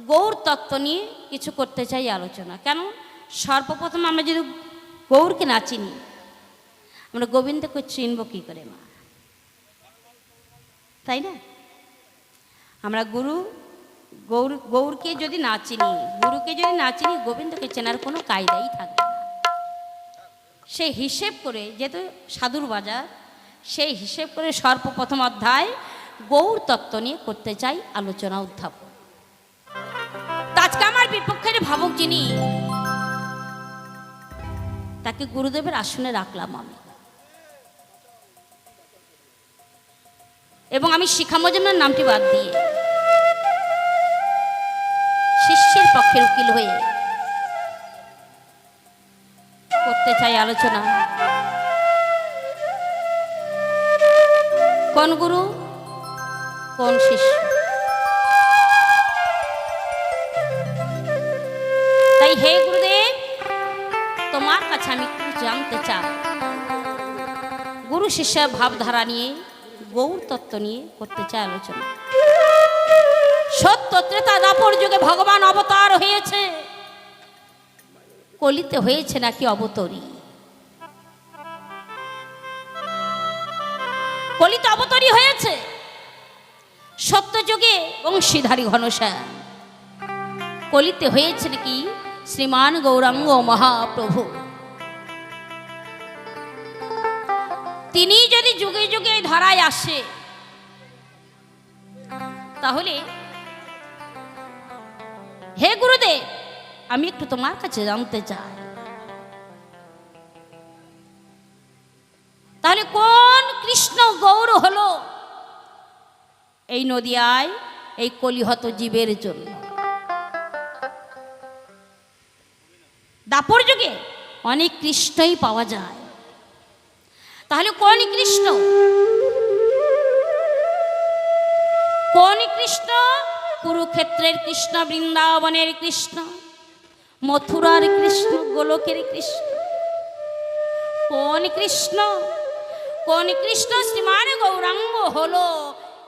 গৌর তত্ত্ব নিয়ে কিছু করতে চাই আলোচনা। কেন, সর্বপ্রথম আমরা যদি গৌরকে না চিনি, আমরা গোবিন্দকে চিনব কী করে মা, তাই না? আমরা গৌরকে যদি না চিনি, গুরুকে যদি না চিনি, গোবিন্দকে চেনার কোনো কায়দাই থাকবে না। সেই হিসেব করে, যেহেতু সাধুর বাজার, সেই হিসেব করে সর্বপ্রথম অধ্যায় গৌর তত্ত্ব নিয়ে করতে চাই আলোচনা উত্থাপন। আজকে আমার বিপক্ষের ভাবক যিনি, তাকে গুরুদেবের আসনে রাখলাম আমি, এবং আমি শিখামজনের নামটি বাদ দিয়ে শিষ্যের পক্ষের উকিল হয়ে করতে চাই আলোচনা। কোন গুরু, কোন শিষ্য? তাই হে গুরুদেব, তোমার কাছে আমি একটু জানতে চাই, গুরু শিষ্যের ভাবধারা নিয়ে, গৌর তত্ত্ব নিয়ে করতে চাই আলোচনা। সত্য ত্রেতা দ্বাপর যুগে ভগবান অবতার হয়েছে, কলিতে হয়েছে নাকি অবতরী? কলিতে অবতরী হয়েছে, সত্য যুগে বংশীধারী ঘনশ্যাম। কলিতে হয়েছে নাকি শ্রীমান গৌরাঙ্গ মহাপ্রভু। তিনি যদি যুগে যুগে ধরায় আসে, তাহলে হে গুরুদেব, আমি একটু তোমার কাছে জানতে চাই, তাহলে কোন কৃষ্ণ গৌর হলো এই নদিয়ায় এই কলিহত জীবের জন্য? দাপর যুগে অনেক কৃষ্ণই পাওয়া যায়, তাহলে কোন কৃষ্ণ? কোন কৃষ্ণ? কুরুক্ষেত্রের কৃষ্ণ, বৃন্দাবনের কৃষ্ণ, মথুরার কৃষ্ণ, গোলকের কৃষ্ণ। কোন কৃষ্ণ? কোন কৃষ্ণ শ্রীমান গৌরাঙ্গ হলো?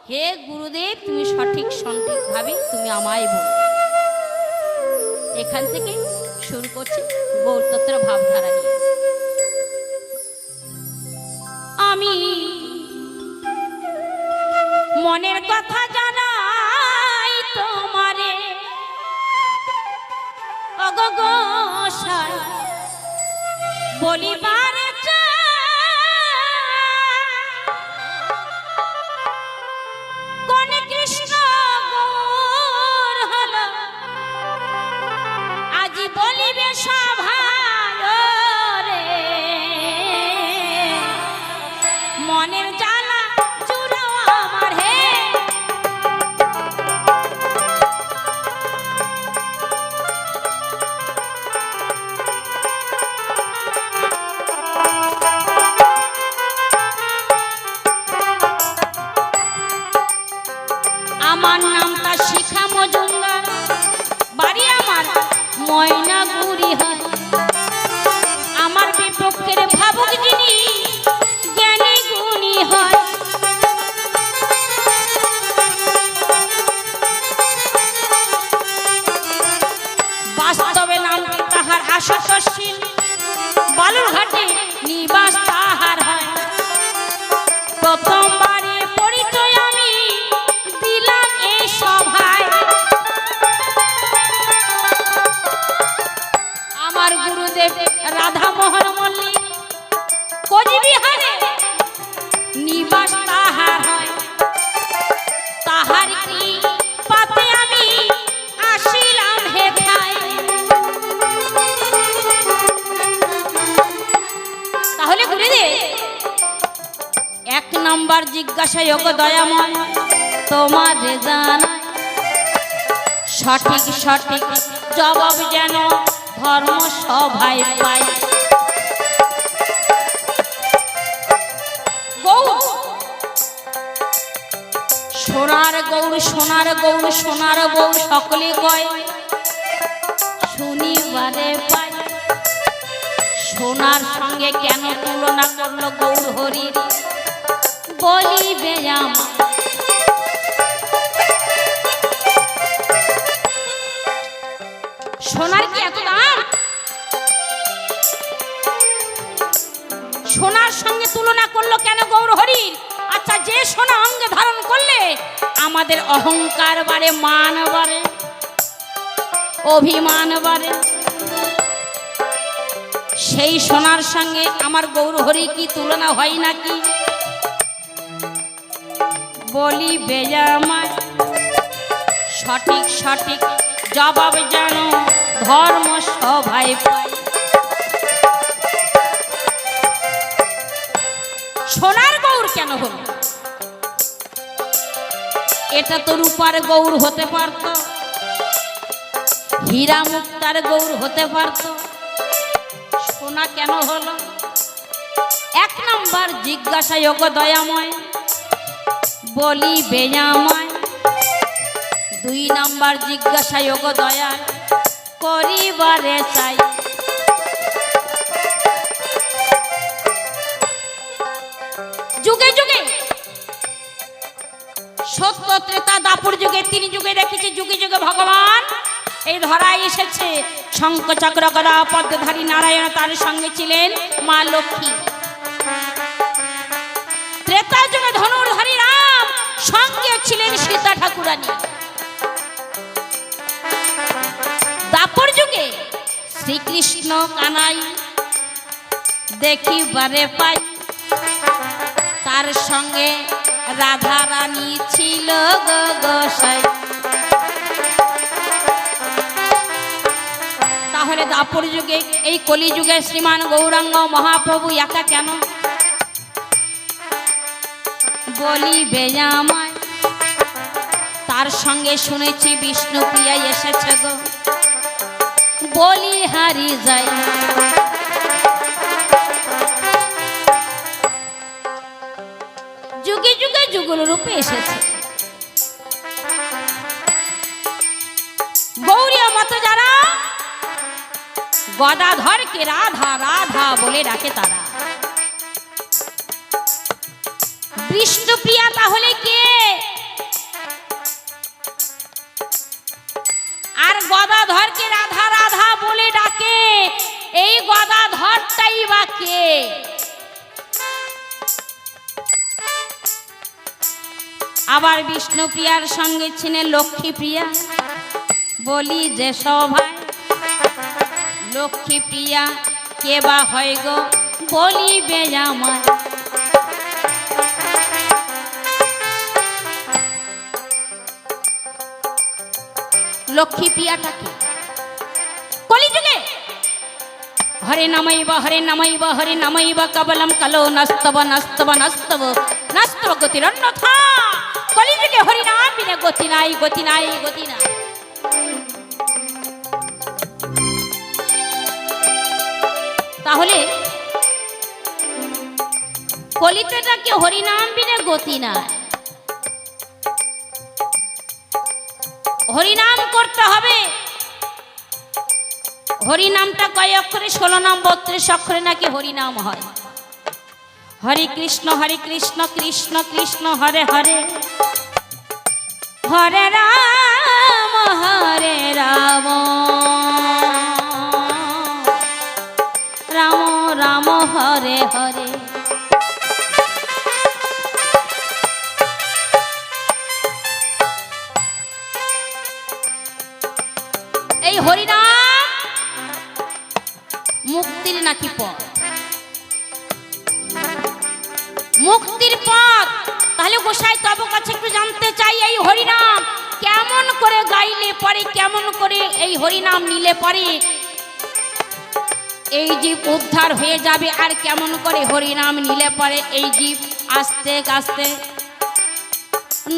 হে গুরুদেব, তুমি সঠিকভাবে তুমি আমায় বলো। এখান থেকে শুরু করছি গৌর তত্ত্বের ভাবধারা নিয়ে। আমি মনের কথা জানাই তোমারে, অগোসাই বলিবার কোন কৃষ্ণ গৌর হলো, আজি বলিবে সভায় রে, মনের জ্বালা চুরাও আমার হে। আমার নামটা শিখা মজুমদার, বাড়ি আমার ময়নাগুড়ি হয়। আমার বিপক্ষের ভাবুক যিনি, জ্ঞানী গুণী হয়। বাস্তবে নামটি তাহার আশুতোষশীল, বালুরঘাটে নিবাস তাহার হয়। প্রথমবারে পরিচয় আমি দিলাম এই সভায়, আমার গুরুদেব রাধামোহন মল্লিক, কোচবিহারে নিবাস তাহার হয়। তাহার কি পাতে আমি আসিলাম হেথায়। তাহলে গুরুদেব, এক নম্বর জিজ্ঞাসা যোগ দয়াময় তোমার জানাই, সঠিক সঠিক জবাব যেন ধর্ম সভায় পাই। গৌর, সোনার গৌর, সোনার গৌর, সোনার গৌর সকলে কয়, শুনিবারে পাই। সোনার সঙ্গে কেন তুলনা করলো গৌর হরির, বলিবে আমার। সোনার কি এত দাম? সোনার সঙ্গে তুলনা করলো কেন গৌর হরির? আচ্ছা, যে সোনা অঙ্গে ধারণ করলে আমাদের অহংকার বাড়ে, মান বাড়ে, অভিমান বাড়ে, সেই সোনার সঙ্গে আমার গৌর হরি কি তুলনা হয় নাকি? বলি বেজামায় সঠিক সঠিক জবাব জানো ধর্ম সভায় পাই। সোনার গৌর কেন হল? এটা তো রূপার গৌর হতে পারত, হীরা মুক্তার গৌর হতে পারত, সোনা কেন হলো? এক নম্বর জিজ্ঞাসা যোগ দয়াময়, বলি বেজাময়। দুই নম্বর জিজ্ঞাসা যোগ দয়া করিবারে চাই। যুগে যুগে সত্য ত্রেতা দাপর যুগে, তিন যুগে দেখেছি, যুগে যুগে ভগবান এই ধরায় এসেছে। শঙ্খ চক্র গদা পদ্মধারী নারায়ণ, তার সঙ্গে ছিলেন মা লক্ষ্মী। ত্রেতা যুগে ধনুর্ধারী রাম, সঙ্গে ছিলেন সীতা ঠাকুরানী। দাপর যুগে শ্রীকৃষ্ণ কানাই দেখিবারে পাই, তার সঙ্গে রাধা রানী ছিল গোসাই। তাহলে দাপর যুগে, এই কলি যুগে শ্রীমান গৌরাঙ্গ মহাপ্রভু একা কেন? বলি বেজামায় তার সঙ্গে শুনেছি বিষ্ণুপ্রিয়া এসেছে গো, বলি হারি যাই। যুগে যুগে যুগল রূপে এসেছে। গৌরীয় মত যারা গদাধরকে রাধা রাধা বলে ডাকে, তারা বিষ্ণুপ্রিয়া তাহলে কে? আর গদাধরকে রাধা রাধা বলে ডাকে, এই গদাধরটাই বা কে? আবার বিষ্ণুপ্রিয়ার সঙ্গে ছিলেন লক্ষ্মীপ্রিয়া, বলি যে সভায় লক্ষ্মীপ্রিয়া কে বা হয় গো, বলি বেজামায়। লক্ষ্মীপ্রিয়াটাকে কলিযুগে হরে নামাইব হরে নামাইব হরে নামাইব কবলম কলো নস্তব নস্তব নস্তব নস্তব গতির অন্যথা। কলিযুগে হরিনাম বিনা গতি নাই, গতি নাই, গতি নাই। তাহলে কলিতেটাকে হরিনাম বিনা গতি নাই। হরিনাম করতে হবে। হরিনামটা কয় অক্ষরে? 16 নাম 32 অক্ষরে নাকি হরিনাম হয়। হরে কৃষ্ণ কৃষ্ণ কৃষ্ণ হরে হরে, হরে রাম রাম রাম হরে হরে। এই হরিনাম মুক্তির নাকি পথ, মুক্তির পথ। তাহলে গোসাই তব কাছে একটু জানতে চাই, এই হরিনাম কেমন করে গাইলে পরে, কেমন করে এই হরিনাম নিলে পরে এই জীব উদ্ধার হয়ে যাবে, আর কেমন করে হরিনাম নিলে পরে এই জীব আস্তে আস্তে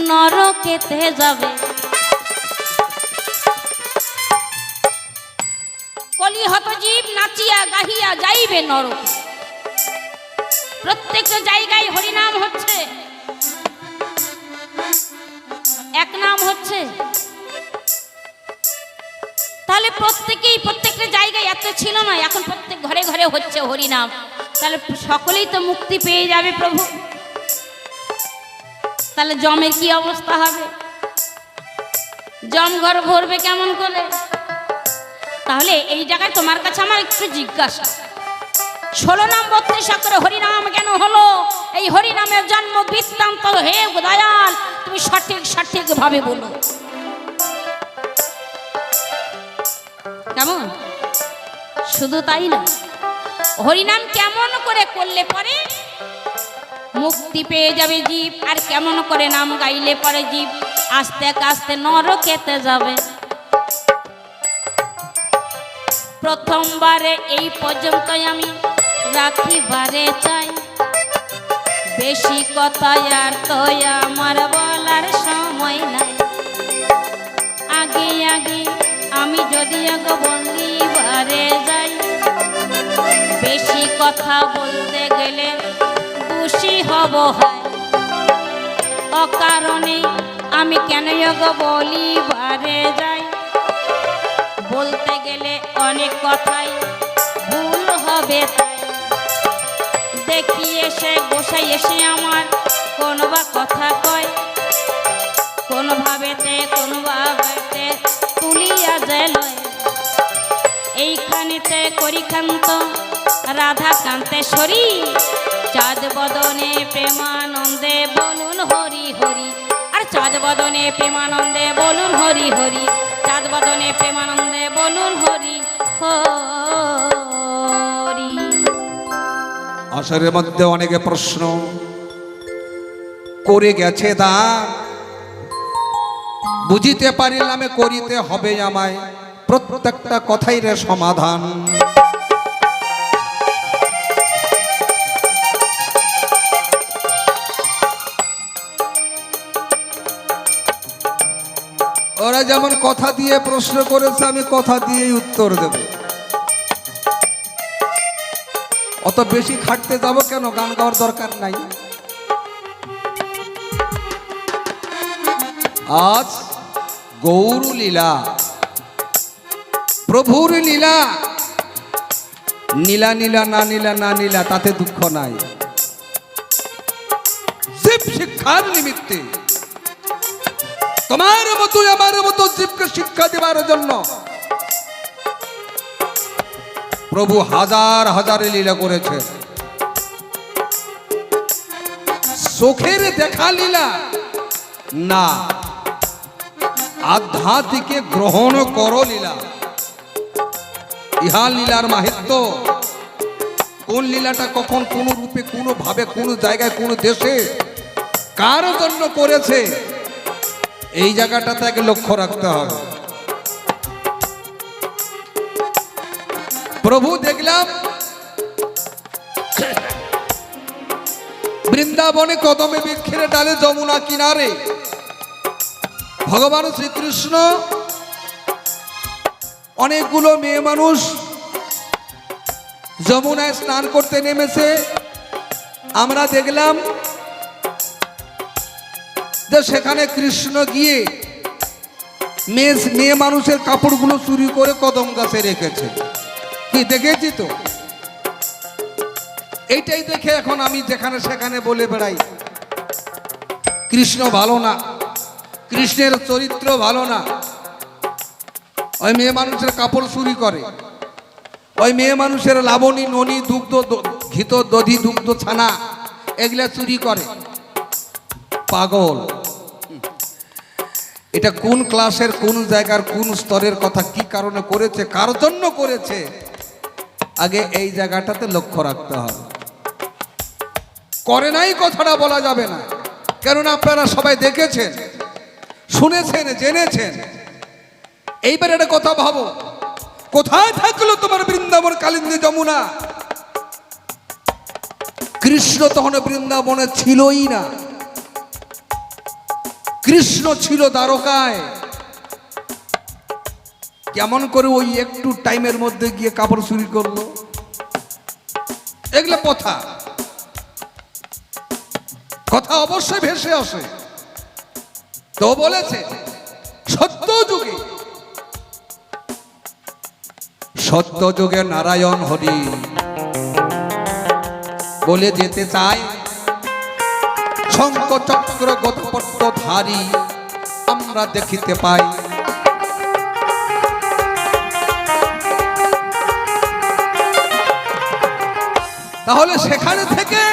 নরকেতে যাবে। কলিহত জীব নাচিয়া গাহিয়া যাইবে নরকে। প্রত্যেকটা জায়গায় হরিনাম হচ্ছে, এক নাম হচ্ছে। তাহলে প্রত্যেকটা জায়গায় এত ছিল না, এখন প্রত্যেক ঘরে ঘরে হচ্ছে হরিনাম। তাহলে সকলেই তো মুক্তি পেয়ে যাবে প্রভু। তাহলে জমের কি অবস্থা হবে? জম ঘর ভরবে কেমন করে? তাহলে এই জায়গায় তোমার কাছে আমার একটু জিজ্ঞাসা, 16 নাম 32 অক্ষরে হরিনাম কেন হলো? এই হরিনামের জন্ম বৃত্তান্ত হে দয়াল তুমি সঠিক ভাবে বলো। কেমন? শুধু তাই না, হরিনাম কেমন করে করলে পরে মুক্তি পেয়ে যাবে জীব, আর কেমন করে নাম গাইলে পরে জীব আস্তে আস্তে নরকেতে যাবে। প্রথমবারে এই পর্যন্ত আমি রাখিবারে চাই, বেশি কথা আর তো আমার বলার সময় নাই। আগে আগে আমি যদি বলিবারে যাই, বেশি কথা বলতে গেলে দোষী হব হয়। অকারণে আমি কেন বলিবারে যাই, বলতে গেলে অনেক কথাই ভুল হবে। তাই দেখি এসে গোসাই এসে আমার কোন বা কথা কয়, কোন ভাবেতে তুলিয়া যায় লয়। এইখানেতে করি কান্ত রাধা কান্তেশ্বরী, চাঁদ বদনে প্রেমানন্দে বলুন হরি হরি। আর চাঁদ বদনে প্রেমানন্দে বলুন হরি হরি, চাঁদ বদনে প্রেমানন্দে বলুন হরি হরি। আসরের মধ্যে অনেকে প্রশ্ন করে গেছে, দান বুঝিতে পারিলামে করিতে হবে আমায় প্রত্যেকটা কথাই রে সমাধান। ওরা যেমন কথা দিয়ে প্রশ্ন করেছে, আমি কথা দিয়েই উত্তর দেব। অত বেশি খাটতে যাব কেন? গান গাওয়ার দরকার নাই। আজ গৌর লীলা, প্রভুর লীলা, নীলা নীলা না নীলা না নীলা তাতে দুঃখ নাই। জীব শিক্ষার নিমিত্তে তোমার মতো আমার মতো জীবকে শিক্ষা দেবার জন্য প্রভু হাজার হাজার লীলা করেছে। চোখের দেখা লীলা না, আধ্যাত্মিকে গ্রহণ করো লীলা। ইহা লীলার মাহাত্ম্য। কোন লীলাটা কখন কোন রূপে কোন ভাবে কোন জায়গায় কোন দেশে কার জন্য করেছে, এই জায়গাটা তাকে লক্ষ্য রাখতে হবে। প্রভু দেখলাম বৃন্দাবনে কদমে বৃক্ষের ডালে যমুনা কিনারে ভগবান শ্রীকৃষ্ণ অনেকগুলো মেয়ে মানুষ যমুনায় স্নান করতে নেমেছে। আমরা দেখলাম যে সেখানে কৃষ্ণ গিয়ে মেয়ে মানুষের কাপড়গুলো চুরি করে কদম গাছে রেখেছে। কি দেখেছি তো? এইটাই দেখে এখন আমি যেখানে সেখানে বলে বেড়াই কৃষ্ণ ভালো না, কৃষ্ণের চরিত্র ভালো না। ওই মেয়ে মানুষের কাপড় চুরি করে, ওই মেয়ে মানুষের লাবণী ননি দুগ্ধ ঘিত দধি দুগ্ধ ছানা এগুলা চুরি করে। পাগল! এটা কোন ক্লাসের কোন জায়গার কোন স্তরের কথা, কি কারণে করেছে, কার জন্য করেছে, আগে এই জায়গাটাতে লক্ষ্য রাখতে হবে। করে নাই কথাটা বলা যাবে না, কেননা আপনারা সবাই দেখেছেন, শুনেছেন, জেনেছেন। এইবার একটা কথা ভাবো, কোথায় থাকলো তোমার বৃন্দাবন কালিন্দী যমুনা? কৃষ্ণ তখন বৃন্দাবনে ছিলই না, কৃষ্ণ ছিল দ্বারকায়। কেমন করে ওই একটু টাইমের মধ্যে গিয়ে কাপড় চুরি করলো? এগুলো কথা কথা অবশ্যই ভেসে আসে। তো বলেছে সত্য যুগে নারায়ণ হরি বলে যেতে চায়, শঙ্খ চক্র গদপট্টধারী আমরা দেখিতে পাই। তাহলে সেখানে থেকে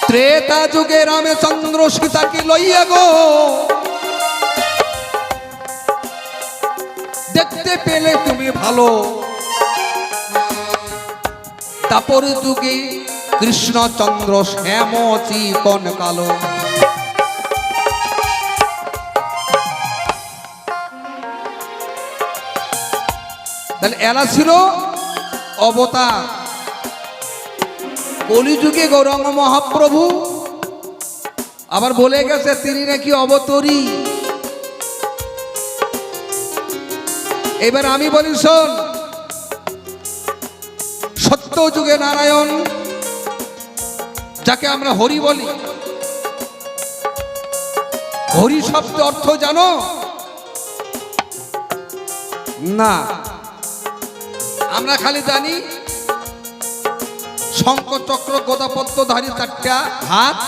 ত্রেতা যুগে রামচন্দ্র সীতাকে লইয়া গো দেখতে পেলে তুমি ভালো, তারপর যুগে কৃষ্ণচন্দ্র শ্যাম চিকন কালো। তাহলে এরা ছিল অবতার। কলিযুগে গৌরাঙ্গ মহাপ্রভু আবার বলে গেছে তিনি নাকি অবতরী। এবার আমি বলি শোন, সত্য যুগে নারায়ণ যাকে আমরা হরি বলি, হরি শব্দ অর্থ জানো না? আমরা খালি জানি শঙ্খ চক্র গদা পদ্মধারী চারটা হাত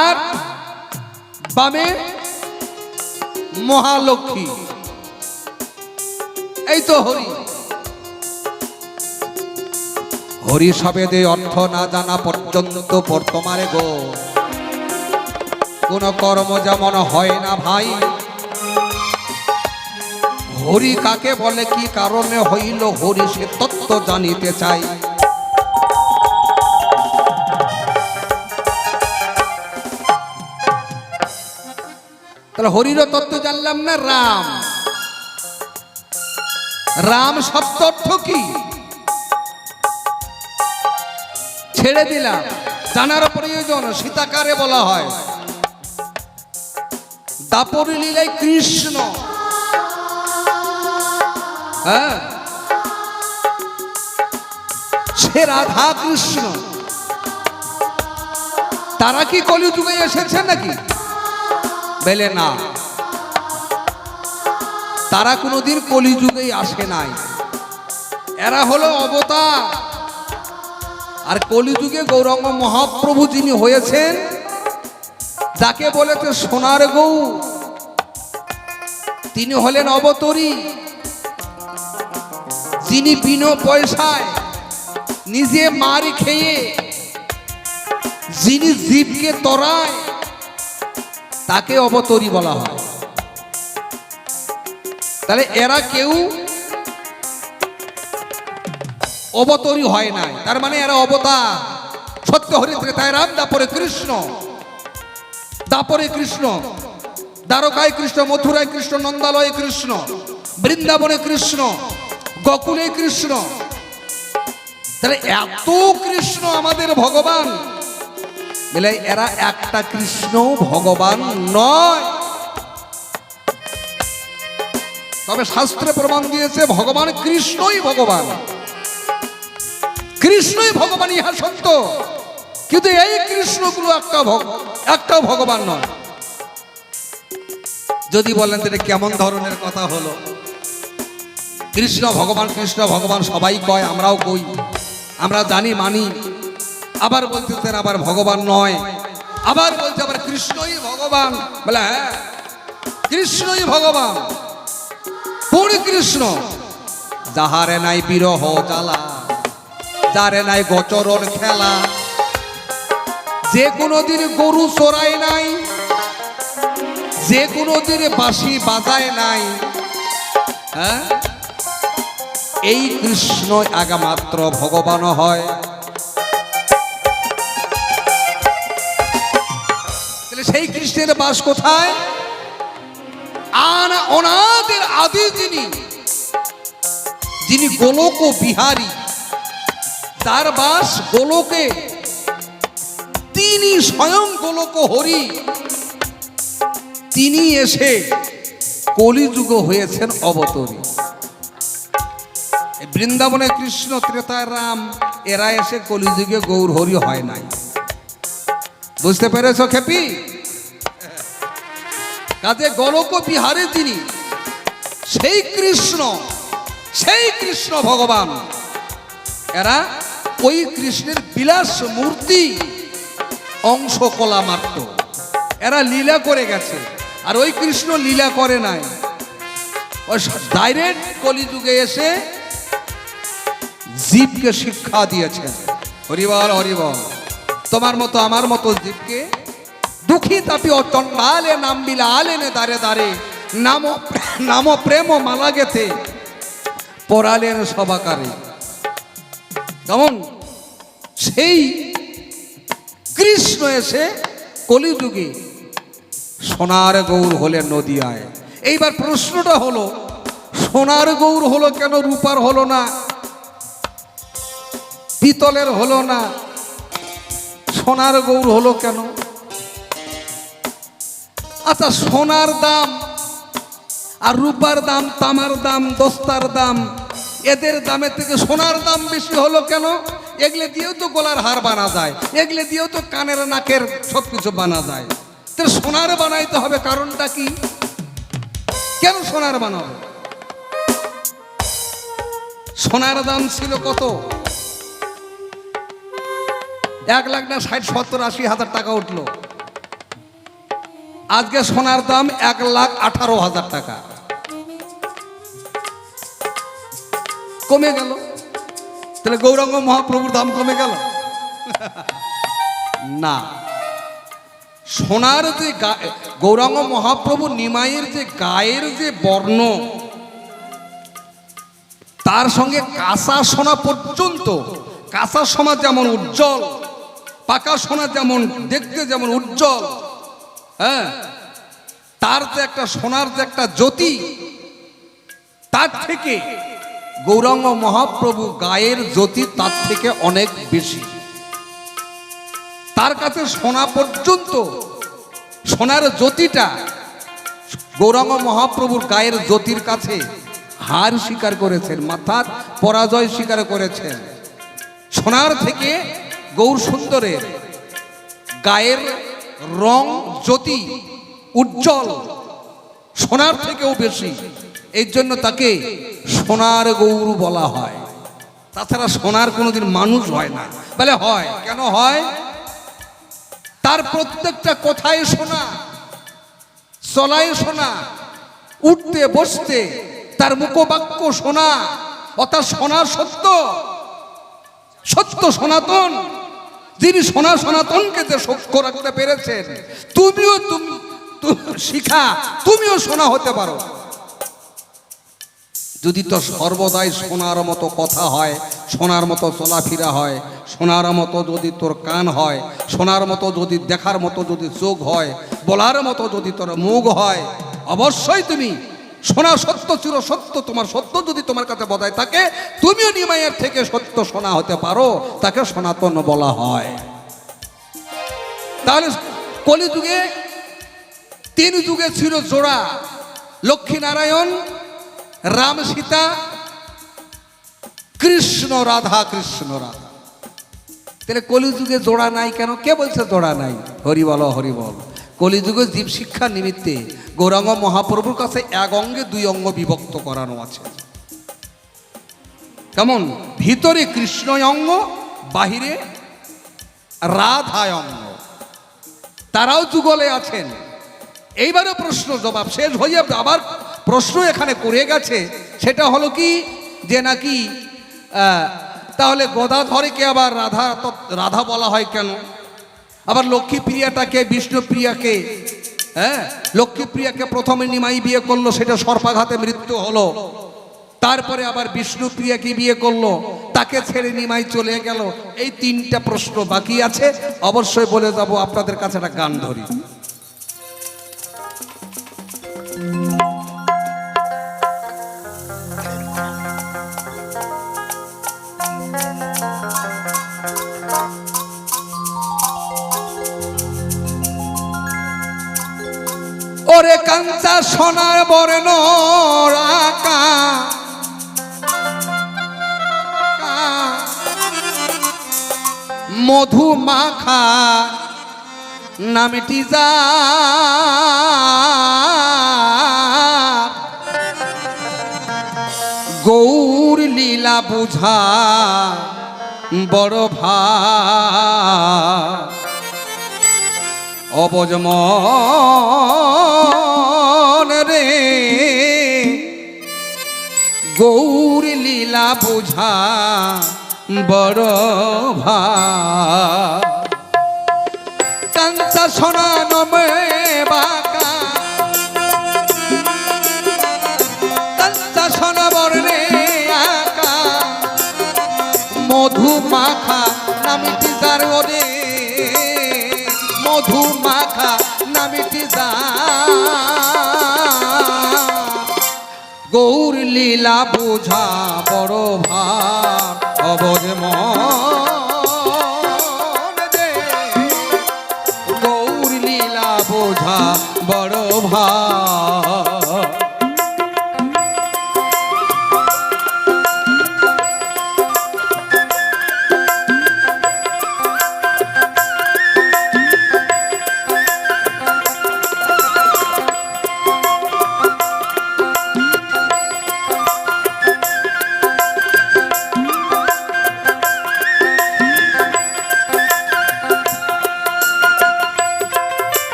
আর বামে মহালক্ষ্মী, এই তো হরি। হরি শব্দে অর্থ না জানা পর্যন্ত বর্তমানে গো কোন কর্ম যেমন হয় না ভাই। হরি কাকে বলে, কি কারণে হইল হরি, সে তত্ত্ব জানিতে চাই। তাহলে হরির তত্ত্ব জানলাম না। রাম, রাম শব্দ অর্থ কি ছেড়ে দিলাম, জানার প্রয়োজন। সীতাকারে বলা হয়, দাপর লীলায় কৃষ্ণ, হ্যাঁ সে রাধা কৃষ্ণ। তারা কি কলিযুগে এসেছে নাকি? বলে না, তারা কোনোদিন কলিযুগেই আসে নাই। এরা হলো অবতার। আর কলিযুগে গৌরাঙ্গ মহাপ্রভু যিনি হয়েছেন, যাকে বলেছে সোনার গৌ, তিনি হলেন অবতরী। যিনি বিনা পয়সায় নিজে মার খেয়ে যিনি জীবকে তরায়, তাকে অবতরী বলা হয়। তাহলে এরা কেউ অবতরী হয় নাই, তার মানে এরা অবতার। সত্য হরি ত্রেতায় রাম, দাপরে কৃষ্ণ, দাপরে কৃষ্ণ, দ্বারকায় কৃষ্ণ, মথুরায় কৃষ্ণ, নন্দালয়ে কৃষ্ণ, বৃন্দাবনে কৃষ্ণ, গোকুলে কৃষ্ণ। তাহলে এত কৃষ্ণ আমাদের ভগবান, বলে এরা একটা কৃষ্ণ ভগবান নয়। তবে শাস্ত্রে প্রমাণ দিয়েছে ভগবান কৃষ্ণই ভগবান, কৃষ্ণই ভগবান, ইহা সত্য। কিন্তু এই কৃষ্ণগুলো একটা ভগবান নয়। যদি বলেন এটা কেমন ধরনের কথা হলো? কৃষ্ণ ভগবান, কৃষ্ণ ভগবান সবাই কয়, আমরাও কই, আমরা জানি মানি। আবার বলতেছেন আবার ভগবান নয়, আবার বলছে আবার কৃষ্ণই ভগবান। বলে হ্যাঁ, কৃষ্ণই ভগবান। পুরি কৃষ্ণ, যাহারে নাই বিরহ জ্বালা, যারে নাই গোচরণ খেলা, যে কোনোদিন গরু চড়ায় নাই, যে কোনোদিন বাঁশি বাজায় নাই, হ্যাঁ এই কৃষ্ণ আগামাত্র ভগবান হয়। তাহলে সেই কৃষ্ণের বাস কোথায়? অনাদির আদি যিনি গোলক বিহারী, তার বাস গোলকে, তিনি স্বয়ং গোলক হরি। তিনি এসে কলিযুগ হয়েছেন অবতরী। বৃন্দাবনে কৃষ্ণ, ত্রেতায় রাম, এরা এসে কলিযুগে গৌর হরি হয় নাই। বুঝতে পেরেছ খেপি? কাজে গোলক বিহারে তিনি সেই কৃষ্ণ, সেই কৃষ্ণ ভগবান। এরা ওই কৃষ্ণের বিলাস মূর্তি অংশ কলা মাত্র। এরা লীলা করে গেছে, আর ওই কৃষ্ণ লীলা করে নাই। ওই ডাইরেক্ট কলিযুগে এসে জীবকে শিক্ষা দিয়েছেন। হরিবল হরিবল। তোমার মতো আমার মতো জীবকে দুঃখী তাপি অচণ্ডালে নাম বিলালে নে দারে দারে নাম নাম প্রেম মালা গেথে পড়ালেন সবাকারে। কেমন সেই কৃষ্ণ এসে কলিযুগে সোনার গৌর হলেন নদিয়ায়। এইবার প্রশ্নটা হলো, সোনার গৌর হলো কেন, রূপার হলো না, পিতলের হলো না, সোনার গৌর হলো কেন? আচ্ছা, সোনার দাম আর রূপার দাম, তামার দাম, দস্তার দাম, এদের দামের থেকে সোনার দাম বেশি হলো কেন? এগুলো দিয়েও তো গলার হার বানা যায়, এগুলো দিয়েও তো কানের নাকের সব কিছু বানা যায়। তো সোনার বানাইতে হবে, কারণটা কি? কেন সোনার বানাবো? সোনার দাম ছিল কত? 1 লাখ না 60, 70, 80 হাজার টাকা উঠলো। আজকে সোনার দাম 1,18,000 টাকা কমে গেল। তাহলে গৌরাঙ্গ মহাপ্রভুর দাম কমে গেল না। সোনার যে গৌরাঙ্গ মহাপ্রভু নিমাইয়ের যে গায়ের যে বর্ণ, তার সঙ্গে কাঁচা সোনা পর্যন্ত, কাঁচা সোনা যেমন উজ্জ্বল, পাকা সোনা যেমন দেখতে যেমন উজ্জ্বল, হ্যাঁ, তার যে একটা সোনার যে একটা জ্যোতি, তার থেকে গৌরাঙ্গ মহাপ্রভু গায়ের জ্যোতি তার থেকে অনেক বেশি। তার কাছে সোনা পর্যন্ত, সোনার জ্যোতিটা গৌরাঙ্গ মহাপ্রভুর গায়ের জ্যোতির কাছে হার স্বীকার করেছেন, মাথার পরাজয় স্বীকার করেছেন। সোনার থেকে গৌর সুন্দরের গায়ের রং জ্যোতি উজ্জ্বল, সোনার থেকেও বেশি। এই জন্য তাকে সোনার গৌর বলা হয়। তাছাড়া সোনার কোনোদিন মানুষ হয় না। বলে হয়, কেন হয়? তার প্রত্যেকটা কথায় সোনা, চলায় সোনা, উঠতে বসতে তার মুখবাক্য সোনা, অর্থাৎ সোনা সত্য, সত্য সনাতন। যিনি সোনা সনাতনকে যে সক্ষ রাখতে পেরেছেন, তুমিও শিখা, তুমিও সোনা হতে পারো যদি তো সর্বদাই সোনার মতো কথা হয়, সোনার মতো চলাফেরা হয়, সোনার মতো যদি তোর কান হয়, সোনার মতো যদি দেখার মতো যদি চোখ হয়, বলার মতো যদি তোর মুখ হয়, অবশ্যই তুমি সোনা সত্য চির সত্য, তোমার সত্য যদি তোমার কাছে বজায় থাকে, তুমিও নিমাইয়ের থেকে সত্য সোনা হতে পারো, তাকে সনাতন বলা হয়। তাহলে কলিযুগে 3 যুগে ছিল জোড়া, লক্ষ্মী নারায়ণ, রাম সীতা, কৃষ্ণ রাধা, কৃষ্ণ রাধা। তাহলে কলিযুগে জোড়া নাই কেন? কে বলছে জোড়া নাই? হরি বল হরি বল। কলিযুগে জীব শিক্ষা নিমিত্তে গৌরাঙ্গ মহাপ্রভুর কাছে 1 অঙ্গে 2 অঙ্গ বিভক্ত করানো আছে। কেমন? ভিতরে কৃষ্ণ অঙ্গ, বাহিরে রাধা অঙ্গ। তারাও যুগলে আছেন। এইবারে প্রশ্ন জবাব শেষ হয়ে যাবে, আবার প্রশ্ন এখানে করে গেছে। সেটা হলো কি, যে নাকি তাহলে গদাধরকে আবার রাধা বলা হয় কেন? আবার লক্ষ্মীপ্রিয়াটাকে, বিষ্ণুপ্রিয়াকে, হ্যাঁ, লক্ষ্মীপ্রিয়াকে প্রথমে নিমাই বিয়ে করলো, সেটা সর্পাঘাতে মৃত্যু হলো। তারপরে আবার বিষ্ণুপ্রিয়াকে বিয়ে করলো, তাকে ছেড়ে নিমাই চলে গেল। এই 3টা প্রশ্ন বাকি আছে, অবশ্যই বলে যাব। আপনাদের কাছে একটা গান ধরি। ওরে কাঞ্চা সোনার বর্ণ রাকা, মধু মাখা নামটি যা, গৌর লীলা বুঝা বড় ভার, অবজমন রে বুঝা বড় ভার কাঞ্চা সোনা নমে বাঁকা কাঞ্চা সোনা বর্ণে আঁকা মধু মাখা নামিটি যার ওরে মধু মাখা নামিটি যা গৌর লীলা বুঝা বড় ভার অবজ মন দে গৌর লীলা বুঝা বড় ভার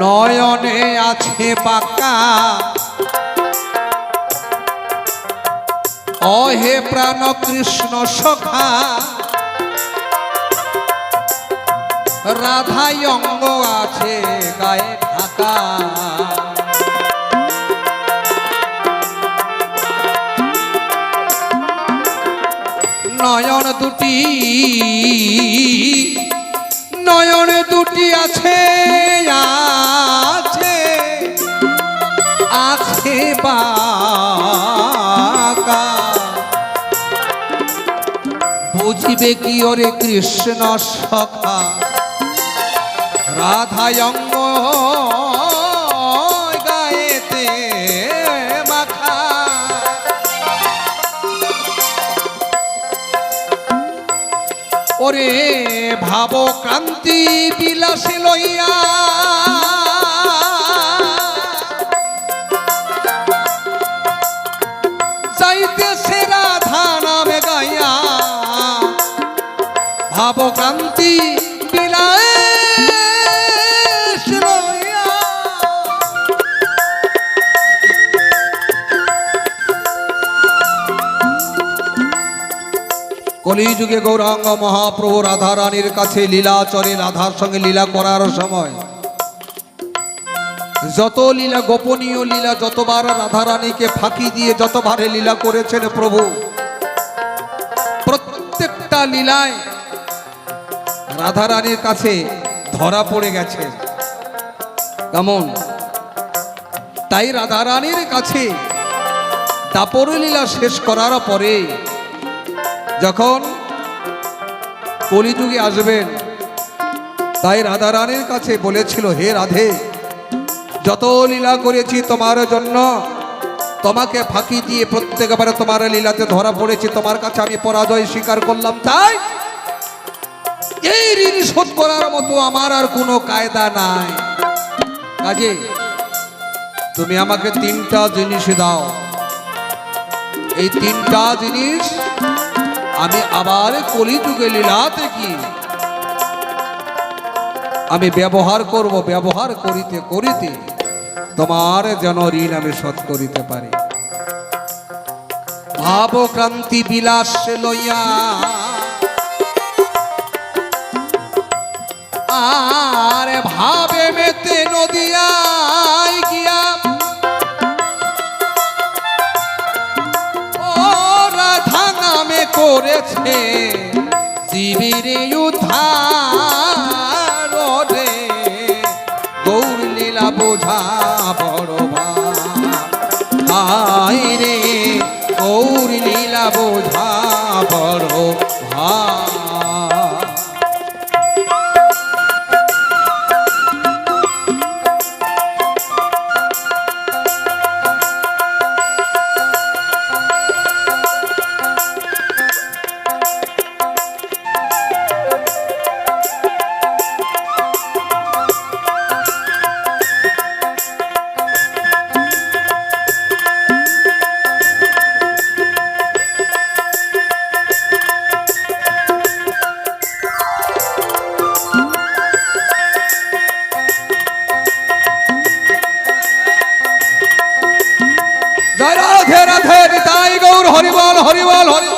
নয়নে আছে বাঁকা অহে প্রাণ কৃষ্ণ সখা রাধাই অঙ্গ আছে গায়ে ঢাকা নয়ন দুটি নয়ন দুটি আছে আছে আছে বাঁকা বুঝিবে কি ওরে কৃষ্ণ সখা রাধাই অঙ্গ গায়েতে মাখা ওরে ভাব ক্রান্তি বিলাসে লইয়া যাইতেছে রাধা নামে গাইয়া ভাব ক্রান্তি বিলাস লইয়া কলিযুগে গৌরাঙ্গ মহাপ্রভু রাধারানীর কাছে লীলাচরে রাধার সঙ্গে লীলা করার সময় যত লীলা গোপনীয় লীলা যতবার রাধারানীকে ফাঁকি দিয়ে যতবারে লীলা করেছেন প্রভু প্রত্যেকটা লীলায় রাধারানীর কাছে ধরা পড়ে গেছে কেমন তাই রাধারানীর কাছে দাপর লীলা শেষ করার পরে যখন কলিযুগে আসবেন তাই রাধারানীর কাছে বলেছিল হে রাধে যত লীলা করেছি তোমার জন্য তোমাকে ফাঁকি দিয়ে প্রত্যেকবারে তোমার লীলাতে ধরা পড়েছি তোমার কাছে আমি পরাজয় স্বীকার করলাম তাই এই ঋণ শোধ করার মতো আমার আর কোনো কায়দা নাই কাজে তুমি আমাকে তিনটা জিনিস দাও এই তিনটা জিনিস আমি আবার কলিযুগে লীলাতে কি আমি ব্যবহার করব ব্যবহার করিতে করিতে তোমার যেন ঋণ আমি শোধ করিতে পারি ভাব ক্রান্তি বিলাস লইয়া আর ভাবে মেতে নদিয়ায় গিয়া ও রাধা নামে করেছে শিবিরে উদ্ধার রে গৌর লীলা বোঝা বড় ভাই রে গৌর লীলা বোঝা বড় ভাই জয় রাধে রাধে নিতাই গৌর হরিবল হরিবল হরি।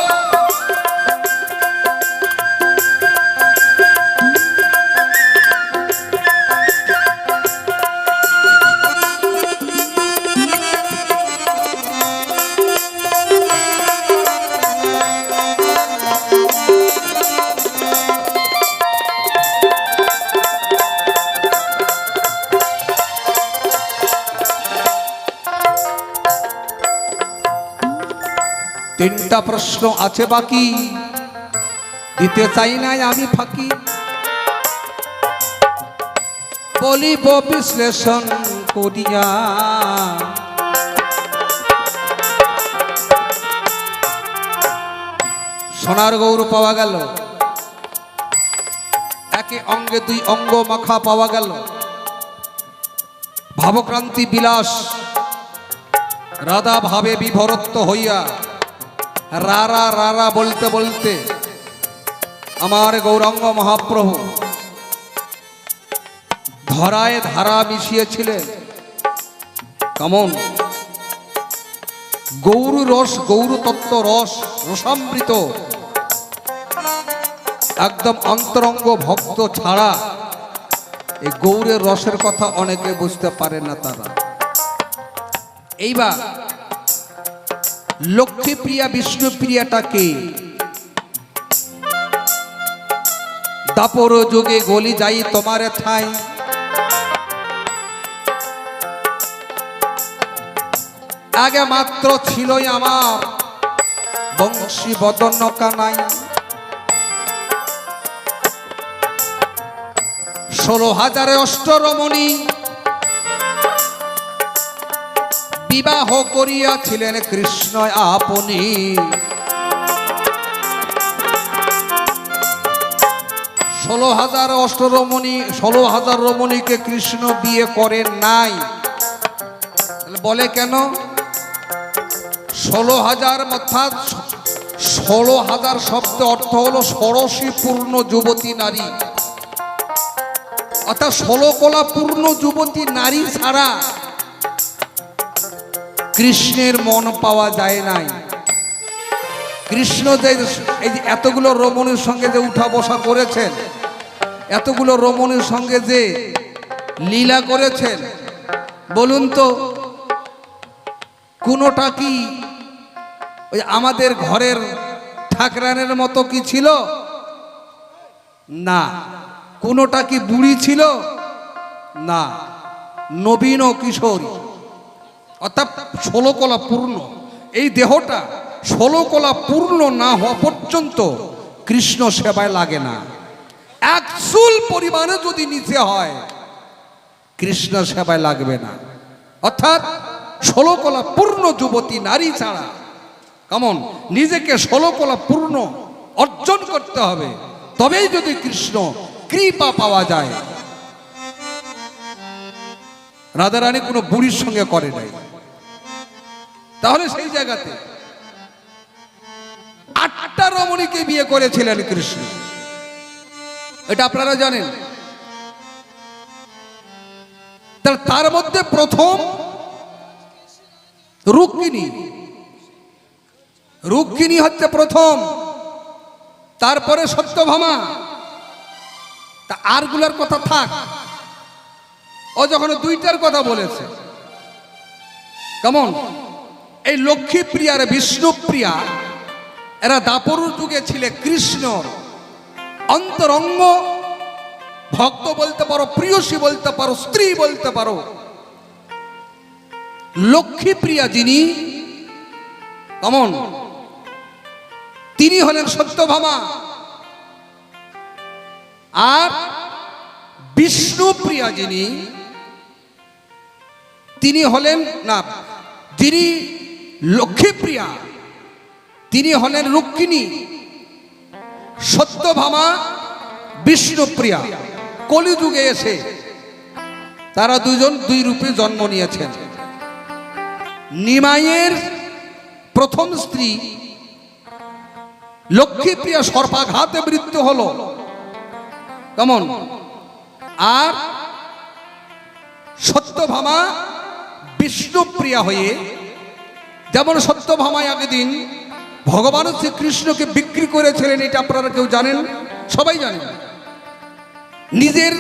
তিনটা প্রশ্ন আছে বাকি, দিতে চাই নাই আমি ফাঁকি, বলিব বিশ্লেষণ করিয়া। সোনার গৌর পাওয়া গেল, একে অঙ্গে দুই অঙ্গ মাখা পাওয়া গেল, ভাবক্রান্তি বিলাস রাধা ভাবে বিভরত্ব হইয়া রারা রারা বলতে বলতে আমার গৌরাঙ্গ মহাপ্রভু ধরায় ধারা মিশিয়েছিলেন। কেমন গৌর রস, গৌর তত্ত্ব রস, রসামৃত একদম অন্তরঙ্গ ভক্ত ছাড়া এই গৌরের রসের কথা অনেকে বুঝতে পারে না তারা। এইবার লক্ষ্মীপ্রিয়া বিষ্ণুপ্রিয়াটাকে দাপর যুগে গলি যাই তোমারে ঠাই, আগে মাত্র ছিলই আমার বংশী বদন কানাই। 16,000 অষ্টরমণি বিবাহ করিয়াছিলেন কৃষ্ণ আপনি। 16,000 অষ্টরমণি, 16,000 রমণীকে কৃষ্ণ বিয়ে করেন নাই। বলে কেন? 16,000 অর্থাৎ 16,000 শব্দ অর্থ হলো ষোড়শী পূর্ণ যুবতী নারী, অর্থাৎ 16 কলা পূর্ণ যুবতী নারী ছাড়া কৃষ্ণের মন পাওয়া যায় নাই। কৃষ্ণ যে এই যে এতগুলো রমণীর সঙ্গে যে উঠা বসা করেছেন, এতগুলো রমণীর সঙ্গে যে লীলা করেছেন, বলুন তো কোনোটা কি ওই আমাদের ঘরের ঠাকরানের মতো কি ছিল? না। কোনোটা কি বুড়ি ছিল? না, নবীন ও কিশোরী, অর্থাৎ 16 কলা পূর্ণ। এই দেহটা 16 কলা পূর্ণ না হওয়া পর্যন্ত কৃষ্ণ সেবায় লাগে না। এক চুল পরিমাণে যদি নিচে হয় কৃষ্ণ সেবায় লাগবে না। অর্থাৎ 16 কলা পূর্ণ যুবতী নারী ছাড়া, কেমন নিজেকে 16 কলা পূর্ণ অর্জন করতে হবে, তবেই যদি কৃষ্ণ কৃপা পাওয়া যায়। রাধারানী কোনো বুড়ির সঙ্গে করে নাই, তাহলে সেই জায়গাতে 8টা রমণীকে বিয়ে করেছিলেন কৃষ্ণ, এটা আপনারা জানেন। তার মধ্যে প্রথম রুক্মিণী, রুক্মিণী হচ্ছে প্রথম, তারপরে সত্যভামা। তা আরগুলার কথা থাক, ও যখন 2টার কথা বলেছে, কেমন এই লক্ষ্মীপ্রিয়া আর বিষ্ণুপ্রিয়া এরা দাপর যুগে ছিলে কৃষ্ণ অন্তরঙ্গ ভক্ত বলতে পারো, প্রিয়সী বলতে পারো, স্ত্রী বলতে পারো। লক্ষ্মীপ্রিয়া যিনি, কেমন তিনি হলেন সত্যভামা, আর বিষ্ণুপ্রিয়া যিনি, তিনি হলেন না, যিনি লক্ষ্মীপ্রিয়া তিনি হলেন রুক্মিণী। সত্যভামা বিষ্ণুপ্রিয়া কলিযুগে এসে তারা দুজন দুই রূপে জন্ম নিয়েছেন। নিমাইয়ের প্রথম স্ত্রী লক্ষ্মীপ্রিয়া সর্পাঘাতে মৃত্যু হলো, কেমন, আর সত্যভামা বিষ্ণুপ্রিয়া হয়ে যেমন সত্যভামায় আগের দিন ভগবান শ্রীকৃষ্ণকে বিক্রি করেছিলেন, এটা আপনারা কেউ জানেন? সবাই জানেন। নিজের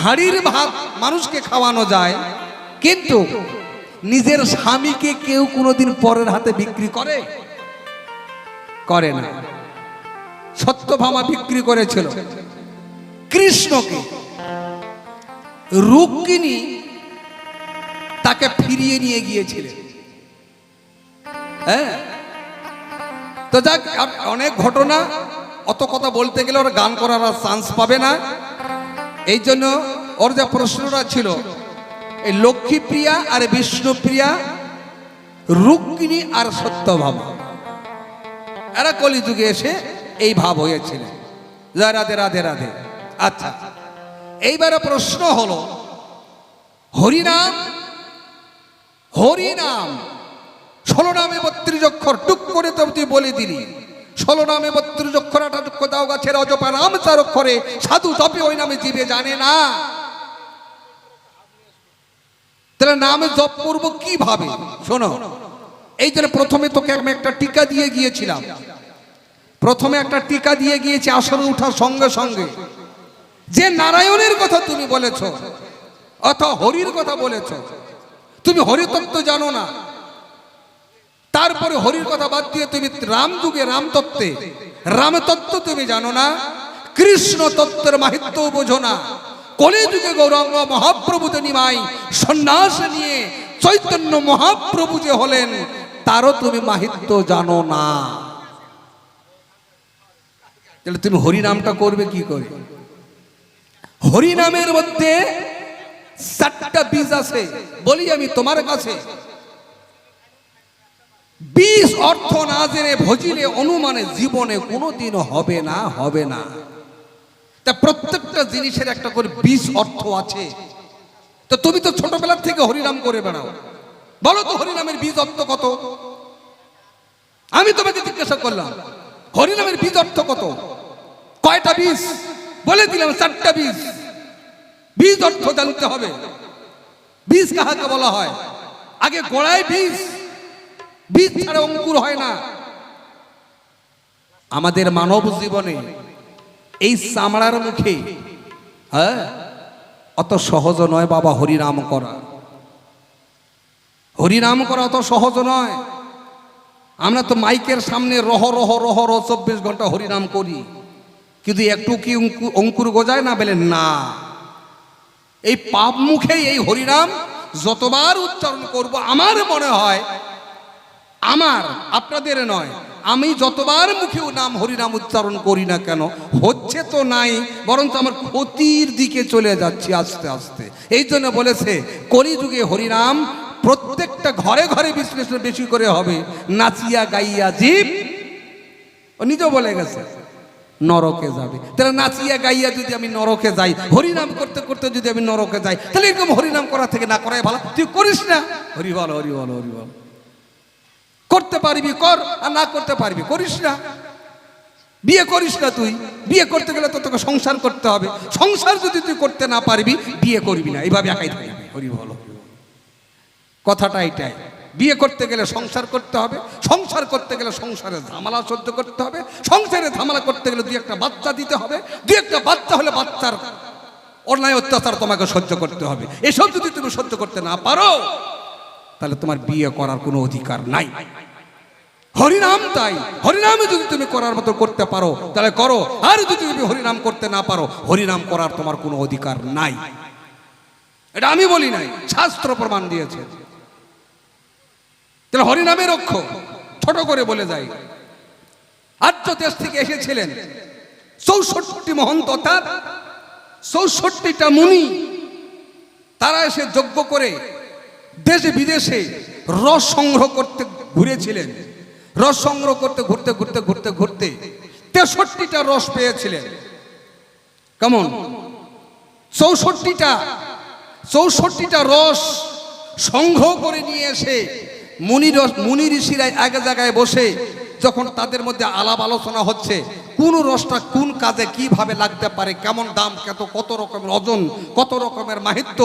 হাড়ির ভাত মানুষকে খাওয়ানো যায়, কিন্তু নিজের স্বামীকে কেউ কোনোদিন পরের হাতে বিক্রি করে না। সত্যভামা বিক্রি করেছিল কৃষ্ণকে। রুক্মিণী তাকে ফিরিয়ে নিয়ে গিয়েছিলেন। হ্যাঁ, তো যাক, অনেক ঘটনা, অত কথা বলতে গেলে ওরা গান করার আর চান্স পাবে না। এই জন্য ওর যে প্রশ্নটা ছিল, এই লক্ষ্মীপ্রিয়া আর বিষ্ণুপ্রিয়া, রুক্মিণী আর সত্যভামা, এরা কলিযুগে এসে এই ভাব হয়েছিল। জয় রাধে রাধে রাধে। আচ্ছা, এইবারে প্রশ্ন হলো, হরিনাম 16 নামে 32 অক্ষর, টুক করে তো তুই বলে দিলি। 16 নামে 32 অক্ষর, 8 অক্ষর দাও গাছের অজপা নাম 4 অক্ষরে, সাধু জপে ওই নামে জীবে জানে না। তাহলে নামে জপ করবো কিভাবে? শোনো, এই জন্য প্রথমে তোকে আমি একটা টিকা দিয়ে গিয়েছিলাম। আসরে উঠার সঙ্গে সঙ্গে যে নারায়ণের কথা তুমি বলেছ অথবা হরির কথা বলেছ, তুমি হরিতত্ত্ব জানো না। তারপরে হরির কথা বাদ দিয়ে তুমি রাম যুগে রামতত্ত্ব তুমি জানো না। কৃষ্ণ তত্ত্বের মাহিত্য বোঝো না। কলিযুগে গৌরাঙ্গ মহাপ্রভু নিমাই সন্ন্যাস নিয়ে চৈতন্য মহাপ্রভু যে হলেন, তারও তুমি মাহিত্য জানো না। তাহলে তুমি হরিনামটা করবে কি করে? হরিনামের মধ্যে 7টা বীজ আছে। বলি আমি তোমার কাছে, 20 অর্থ না জেনে ভজিলে অনুমানে জীবনে কোনোদিন হবে না। তা প্রত্যেকটা জিনিসের একটা করে 20 অর্থ আছে। তো তুমি তো ছোটবেলার থেকে হরিনাম করে বেড়াও, বলো তো হরিনামের 20 অর্থ কত? আমি তোমাকে জিজ্ঞাসা করলাম, হরিনামের 20 অর্থ কত? কয়টা বীজ? বলে দিলাম 4টা বীজ। 20 অর্থ জানতে হবে। বীজ কাহাকে বলা হয়? আগে গোড়ায় বীজ ছাড়া অঙ্কুর হয় না। আমাদের মানব জীবনে এই চামড়ার মুখে অত সহজ নয় বাবা হরিনাম করা। অত সহজ নয়। আমরা তো মাইকের সামনে রহ 24 ঘন্টা হরিনাম করি, কিন্তু একটু কি অঙ্কুর গজায় না? বলে না। এই পাপ মুখে এই হরিনাম যতবার উচ্চারণ করব, আমার মনে হয়, আপনাদের নয়, আমি যতবার মুখেও হরিনাম উচ্চারণ করি না কেন, হচ্ছে তো নাই, বরঞ্চ আমার ক্ষতির দিকে চলে যাচ্ছি আস্তে আস্তে। এই জন্য বলেছে কলিযুগে হরিনাম প্রত্যেকটা ঘরে ঘরে বিশ্লেষণ বেশি করে হবে। নাচিয়া গাইয়া জীব, ও নিজেও বলে গেছে, নরকে যাবে। তাহলে নাচিয়া গাইয়া যদি আমি নরকে যাই, হরিনাম করতে করতে যদি আমি নরকে যাই, তাহলে এরকম হরিনাম করা থেকে না করাই ভালো। তুই করিস না, হরি বল। করতে পারবি কর, আর না করতে পারবি করিস না। বিয়ে করিস না। তুই বিয়ে করতে গেলে তো তোকে সংসার করতে হবে। সংসার যদি তুই করতে না পারবি, বিয়ে করবি না, এইভাবে একাই থাকবি। হরি বল। কথাটা এটাই। বিয়ে করতে গেলে সংসার করতে হবে, সংসার করতে গেলে সংসারে ঝামেলা সহ্য করতে হবে, সংসারে ঝামেলা করতে গেলে 2-1টা বাচ্চা দিতে হবে, 2-1টা বাচ্চা হলে বাচ্চার অন্যায় অত্যাচার তোমাকে সহ্য করতে হবে। এসব যদি তুমি সহ্য করতে না পারো, তাহলে তোমার বিয়ে করার কোনো অধিকার নাই। হরিনাম তাই, হরিনামে যদি তুমি করার মতো করতে পারো তাহলে করো, আর যদি তুমি হরিনাম করতে না পারো, হরিনাম করার তোমার কোনো অধিকার নাই। এটা আমি বলি নাই, শাস্ত্র প্রমাণ দিয়েছে। তাহলে হরিনামের অক্ষর ছোট করে বলে যাই, আর্য দেশ থেকে এসেছিলেন 64 মহন্ত, অর্থাৎ 64টা মুনি। তারা এসে যজ্ঞ করে দেশে বিদেশে রস সংগ্রহ করতে ঘুরেছিলেন। রস সংগ্রহ করতে ঘুরতে 63টা রস পেয়েছিলেন। কেমন? 64টা রস সংগ্রহ করে নিয়ে এসে মুনি ঋষিরা এক জায়গায় বসে যখন তাদের মধ্যে আলাপ আলোচনা হচ্ছে, কোন রসটা কোন কাজে কিভাবে লাগতে পারে, কেমন দাম, কত রকমের ওজন, কত রকমের মাহিত্য,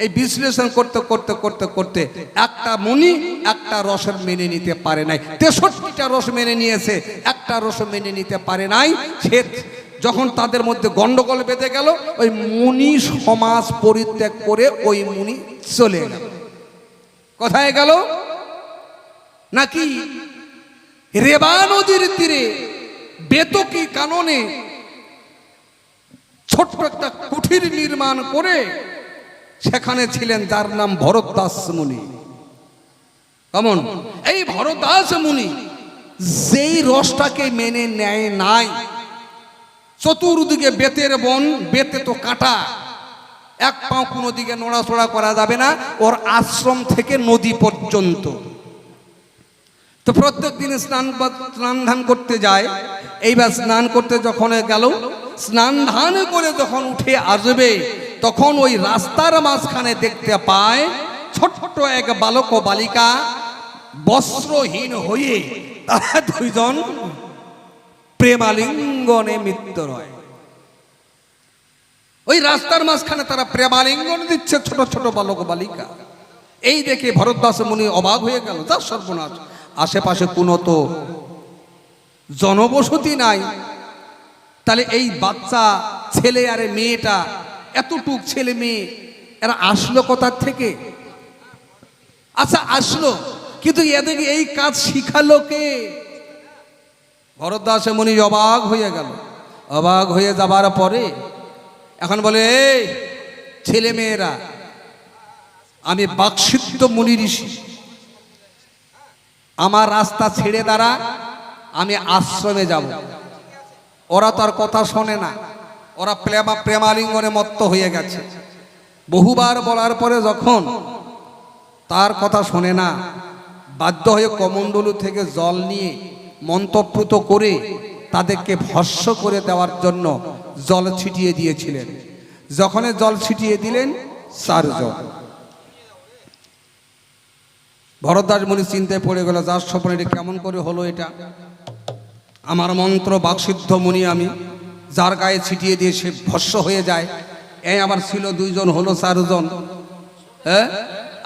এই বিশ্লেষণ করতে করতে করতে করতে একটা মুনি একটা রসের মেনে নিতে পারে নাই। 63টা রস মেনে নিয়েছে, একটা রস মেনে নিতে পারে নাই। সে যখন তাদের মধ্যে গন্ডগোল বেঁধে গেল, ওই মুনি সমাজ পরিত্যাগ করে ওই মুনি চলে গেল। কোথায় গেল? নাকি রেবা নদীর তীরে বেতকি কাননে ছোট্ট একটা কুঠির নির্মাণ করে সেখানে ছিলেন, যার নাম ভরদ্বাস মুনি। কেমন? এই ভরদ্বাস মুনি যেই রসটাকে মেনে নেয় নাই, চতুর্দিকে বেতের বন, বেতে তো কাটা, এক পাও কোনো দিকে নড়াচড়া করা যাবে না, ওর আশ্রম থেকে নদী পর্যন্ত। তো প্রত্যেক দিন স্নান ধান করতে যায়। এইবার স্নান করতে যখন গেল, স্নান ধান করে যখন উঠে আসবে, তখন ওই রাস্তার মাঝখানে দেখতে পায় ছোট্ট এক বালক ও বালিকা বস্ত্রহীন হয়ে তারা দুইজন প্রেমালিঙ্গনে মৃত্যু হয়। ওই রাস্তার মাঝখানে তারা প্রেমালিঙ্গন দিচ্ছে, ছোট ছোট বালক বালিকা। এই দেখে ভরদ্বাস মুনি অবাক হয়ে গেল, তার সর্বনাশ, আশেপাশে কোনো তো জনবসতি নাই, তাহলে এই বাচ্চা ছেলে আর মেয়েটা, এতটুক ছেলে মেয়ে, এরা আসলো কোথার থেকে? আচ্ছা আসলো, কিন্তু এদেরকে এই কাজ শিখালো কে? ভরদ্বাস মুনি অবাক হয়ে গেল। অবাক হয়ে যাবার পরে এখন বলে, এই ছেলে মেয়েরা, আমি বাকসিদ্ধ মুনি ঋষি, আমার রাস্তা ছেড়ে দাঁড়া, আমি আশ্রমে যাব। ওরা তার কথা শোনে না, ওরা প্রেমালিঙ্গনে মত্ত হয়ে গেছে। বহুবার বলার পরে যখন তার কথা শোনে না, বাধ্য হয়ে কমণ্ডলু থেকে জল নিয়ে মন্ত্রপ্রুত করে তাদেরকে ভস্ম করে দেওয়ার জন্য জল ছিটিয়ে দিয়েছিলেন। যখন জল ছিটিয়ে দিলেন, 4 জন। ভরদ্বাস মুনি চিন্তায় পড়ে গেল, যার স্বপ্ন এটা কেমন করে হলো? এটা আমার মন্ত্র, বাকসিদ্ধ মুনি আমি, যার গায়ে ছিটিয়ে দিয়ে সে ভস্ম হয়ে যায়। এই আবার ছিল 2 জন, হলো 4 জন। হ্যাঁ,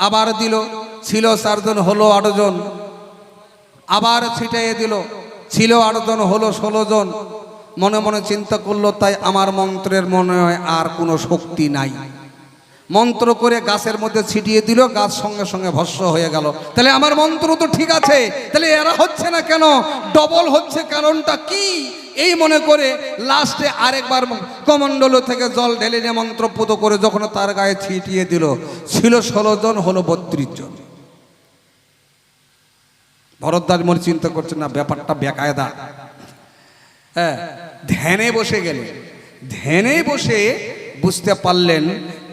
আবার দিল, ছিল 4 জন, হলো 8 জন। আবার ছিটিয়ে দিল, ছিল 8 জন, হলো 16 জন। মনে মনে চিন্তা করলো, তাই আমার মন্ত্রের মনে হয় আর কোনো শক্তি নাই। মন্ত্র করে গাছের মধ্যে ছিটিয়ে দিল, গাছ সঙ্গে সঙ্গে ভস্ম হয়ে গেল। তাহলে আমার মন্ত্র তো ঠিক আছে, তাহলে এরা হচ্ছে না কেন? ডবল হচ্ছে, কারণটা কি? এই মনে করে লাস্টে আরেকবার কমণ্ডল থেকে জল ঢেলে নিয়ে মন্ত্রপুত করে যখন তার গায়ে ছিটিয়ে দিল, ছিল 16 জন, হলো 32 জন। ভরদ্বাস মুনি চিন্তা করছেন, না ব্যাপারটা বেকায়দা। হ্যাঁ, ধ্যানে বসে গেলেন। ধ্যানে বসে বুঝতে পারলেন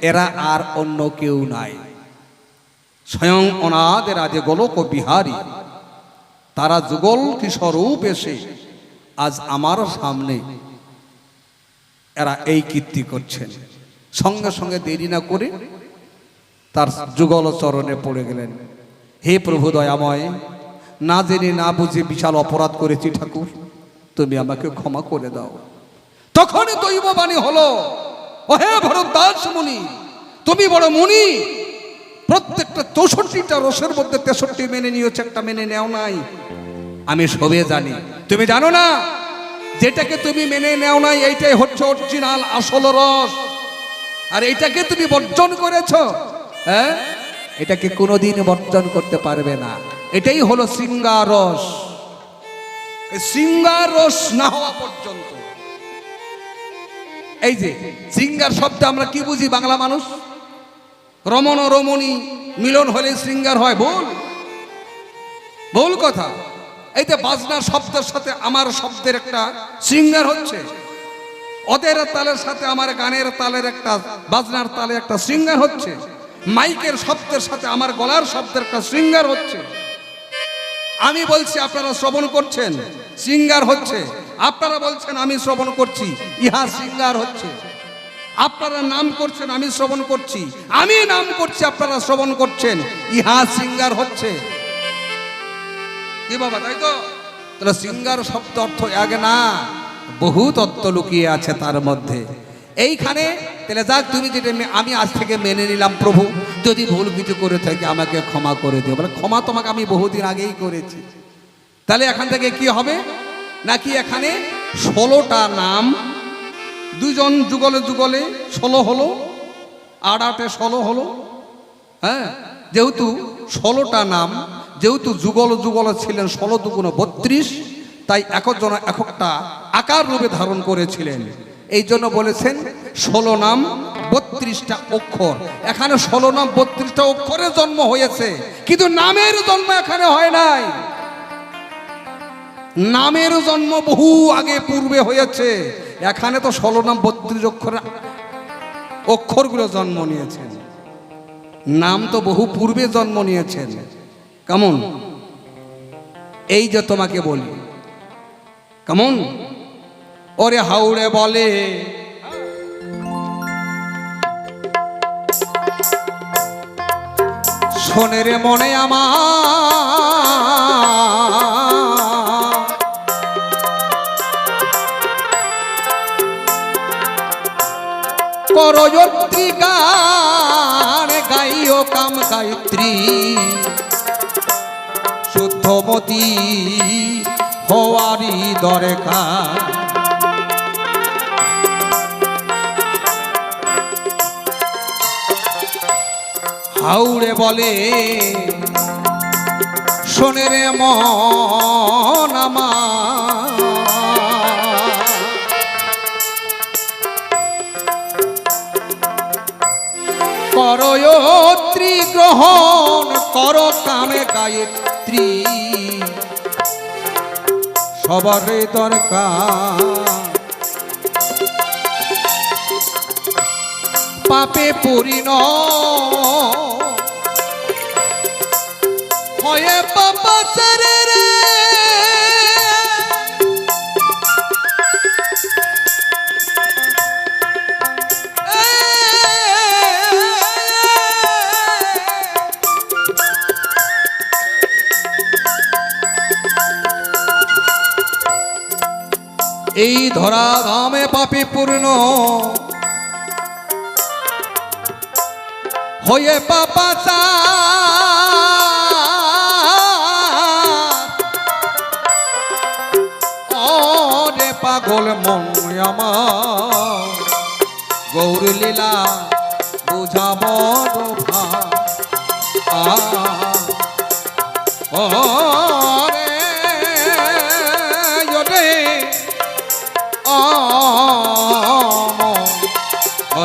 এরা আর অন্য কেউ নাই, স্বয়ং অনাদের আজে গোলক বিহারী। তারা যুগল কিশোরূপ এসে আজ আমার সামনে এরা এই কীর্তি করছেন। সঙ্গে সঙ্গে দেরি না করে তার যুগল চরণে পড়ে গেলেন। হে প্রভু দয়াময়, না জেনে না বুঝে বিশাল অপরাধ করেছি ঠাকুর, তুমি আমাকে ক্ষমা করে দাও। তখনই দৈববাণী হলো, ও হে ভরদ্বাস মুনি, তুমি বড় মুনি, প্রত্যেকটা 64টা রসের মধ্যে 63 মেনে নিয়েছে, একটা মেনে নেও নাই। আমি সবে জানি, তুমি জানো না? যেটাকে তুমি মেনে নেও নাই, এইটাই হচ্ছে অরিজিনাল আসল রস। আর এইটাকে তুমি বর্জন করেছ, হ্যাঁ, এটাকে কোনোদিন বর্জন করতে পারবে না। এটাই হলো শৃঙ্গার রস। এই শৃঙ্গার রস না হওয়া পর্যন্ত, এই যে শৃঙ্গার শব্দ আমরা কি বুঝি বাংলা মানুষ? রমণ ও রমণী মিলন হলে শৃঙ্গার হয়। ভুল, ভুল কথা। এই যে বাজনার শব্দের সাথে আমার শব্দের একটা শৃঙ্গার হচ্ছে, ওদের তালের সাথে আমার গানের তালের একটা, বাজনার তালে একটা শৃঙ্গার হচ্ছে, মাইকের শব্দের সাথে আমার গলার শব্দের একটা শৃঙ্গার হচ্ছে। আমি বলছি, আপনারা শ্রবণ করছেন, শৃঙ্গার হচ্ছে। আপনারা বলছেন, আমি শ্রবণ করছি, ইহা শৃঙ্গার হচ্ছে। আপনারা নাম করছেন, আমি শ্রবণ করছি, আমি নাম করছি, আপনারা শ্রবণ করছেন, ইহা শৃঙ্গার হচ্ছে। কি বাবা, তাই তো? তাহলে শৃঙ্গার শব্দ অর্থ এক না, বহু তত্ত্ব লুকিয়ে আছে তার মধ্যে। এইখানে তাহলে যাক, তুমি যেটা আমি আজ থেকে মেনে নিলাম প্রভু, যদি ভুল কিছু করে থাকি আমাকে ক্ষমা করে দিও। বলে ক্ষমা তোমাকে আমি বহুদিন আগেই করেছি। তাহলে এখান থেকে কি হবে নাকি এখানে 16টা নাম, দুজন যুগলে যুগলে 16 হলো, 8 8 16 হলো। হ্যাঁ, যেহেতু 16টা নাম, যেহেতু যুগল যুগল ছিলেন 16 দুগুণ 32, তাই একজন একটা আকার রূপে ধারণ করেছিলেন। এই জন্য বলেছেন 16 নাম 32টা অক্ষর। এখানে 16 নাম 32টা অক্ষরের জন্ম হয়েছে, কিন্তু নামের জন্ম এখানে হয় নাই। নামের জন্ম বহু আগে পূর্বে হয়েছে। এখানে তো 16 নাম 32 অক্ষরগুলো জন্ম নিয়েছেন। নাম তো বহু পূর্বে জন্ম নিয়েছেন। কেমন? এই যে তোমাকে বলি, কেমন? ওরে হাওড়ে বলে শোনে রে মনে আমার, করয়ত্রী গান গাইও কাম গায়ত্রী, শুদ্ধমতি হওয়ারি দরকার। হাওড়ে বলে শোনে রে মন আমার, করয়ত্রী গ্রহণ কর কামে গায়ত্রী, সবারই দরকার। পাপে পরিণত হয়ে পাপাচারে রে, এই ধরা ধামে পাপে পূর্ণ হয়ে পাপাচার, পাগল মন আমার গৌর লীলা বুঝাব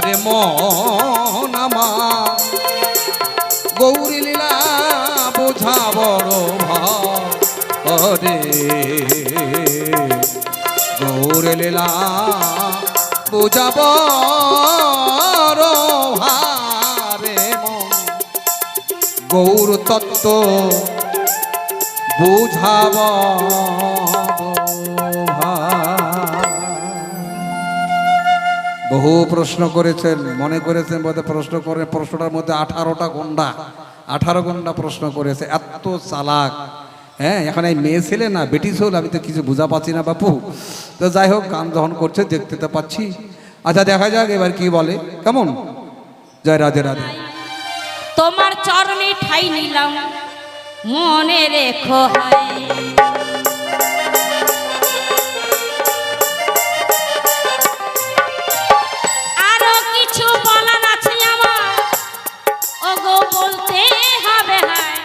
রে মন আমার গৌর লীলা বুঝাব রে, গৌর লীলা বুঝাব রে মন, গৌর তত্ত্ব বুঝাব। বহু প্রশ্ন করেছেন, মনে করেছেন বোধ প্রশ্ন করে, প্রশ্নটার মধ্যে 18টা গন্ডা, 18 গন্ডা প্রশ্ন করেছে। এত চালাক! হ্যাঁ, এখন এই মেয়ে ছেলে না বেটি ছেল, আমি তো কিছু বুঝা পাচ্ছি না বাপু। তো যাই হোক, গান যখন করছে দেখতে তো পাচ্ছি। আচ্ছা, দেখা যাক এবার কি বলে। কেমন? জয় রাধে রাধে। তোমার চরণে ঠাই নিলাম মনে রেখো, আরো কিছু বলার আছে আমার, ওগো বলতে হবে। হ্যাঁ,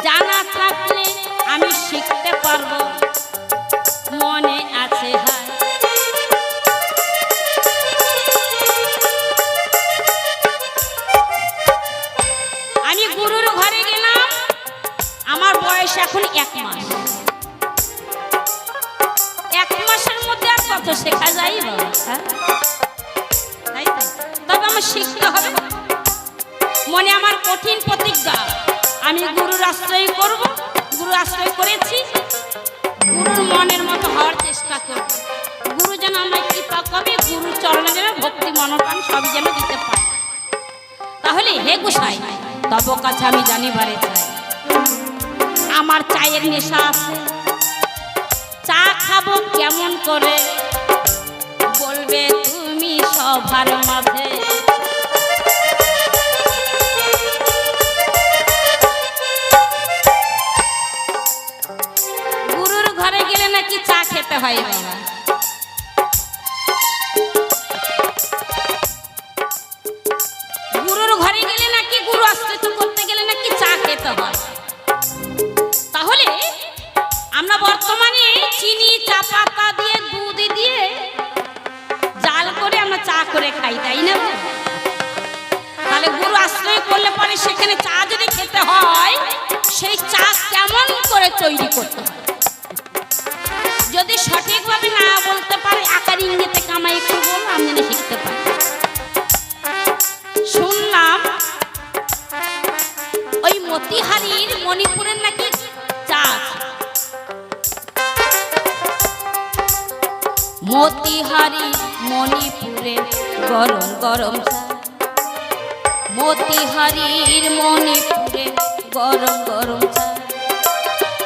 জানা থাকলে আমি শিখতে পারবো, মনে আছে। হ্যাঁ, আমি গুরুর ঘরে গেলাম, আমার বয়স এখন 1 মাস। 1 মাসের মধ্যে আর কত শেখা যায় বাবা? তাই তো, তবে আমার শিখতে হবে। মনে আমার কঠিন প্রতিজ্ঞা, আমি গুরুর আশ্রয় করব, গুরু আশ্রয় করেছি, গুরুর মনের মতো হওয়ার চেষ্টা করব। গুরু যেন আমায় কৃপা করে, গুরুর চরণে যেন ভক্তি মনোপ্রাণ সবই যেন দিতে পারে। তাহলে হে গোসাই, তব কাছে আমি জানিবারে চাই, আমার চায়ের নেশা আছে, চা খাবো কেমন করে বলবে তুমি সবার মাঝে। গুরুর ঘরে গেলে নাকি চা খেতে হয় বাবা। গুরুর ঘরে গেলে নাকি গুরু আশ্রিত করতে গেলে নাকি চা খেতে হয়। তাহলে আমরা বর্তমানে চিনি চা পাতা দিয়ে দুধ দিয়ে জাল করে আমরা চা করে খাই, তাই না? তাহলে গুরু আশ্রয় করলে পরে সেখানে চা যদি খেতে হয় সেই চা কেমন করে তৈরি করতে হয় যদি সঠিকভাবে না বলতে পারে আকার ইঙ্গিতে কামাই একটু বল, আমি যেন শিখতে পারি। শুনলাম ওই মতিহারির মণিপুরের নাকি চা আছে। মতিহারি মণিপুরে গরম গরম চা, মতিহারির মণিপুরে গরম গরম চা।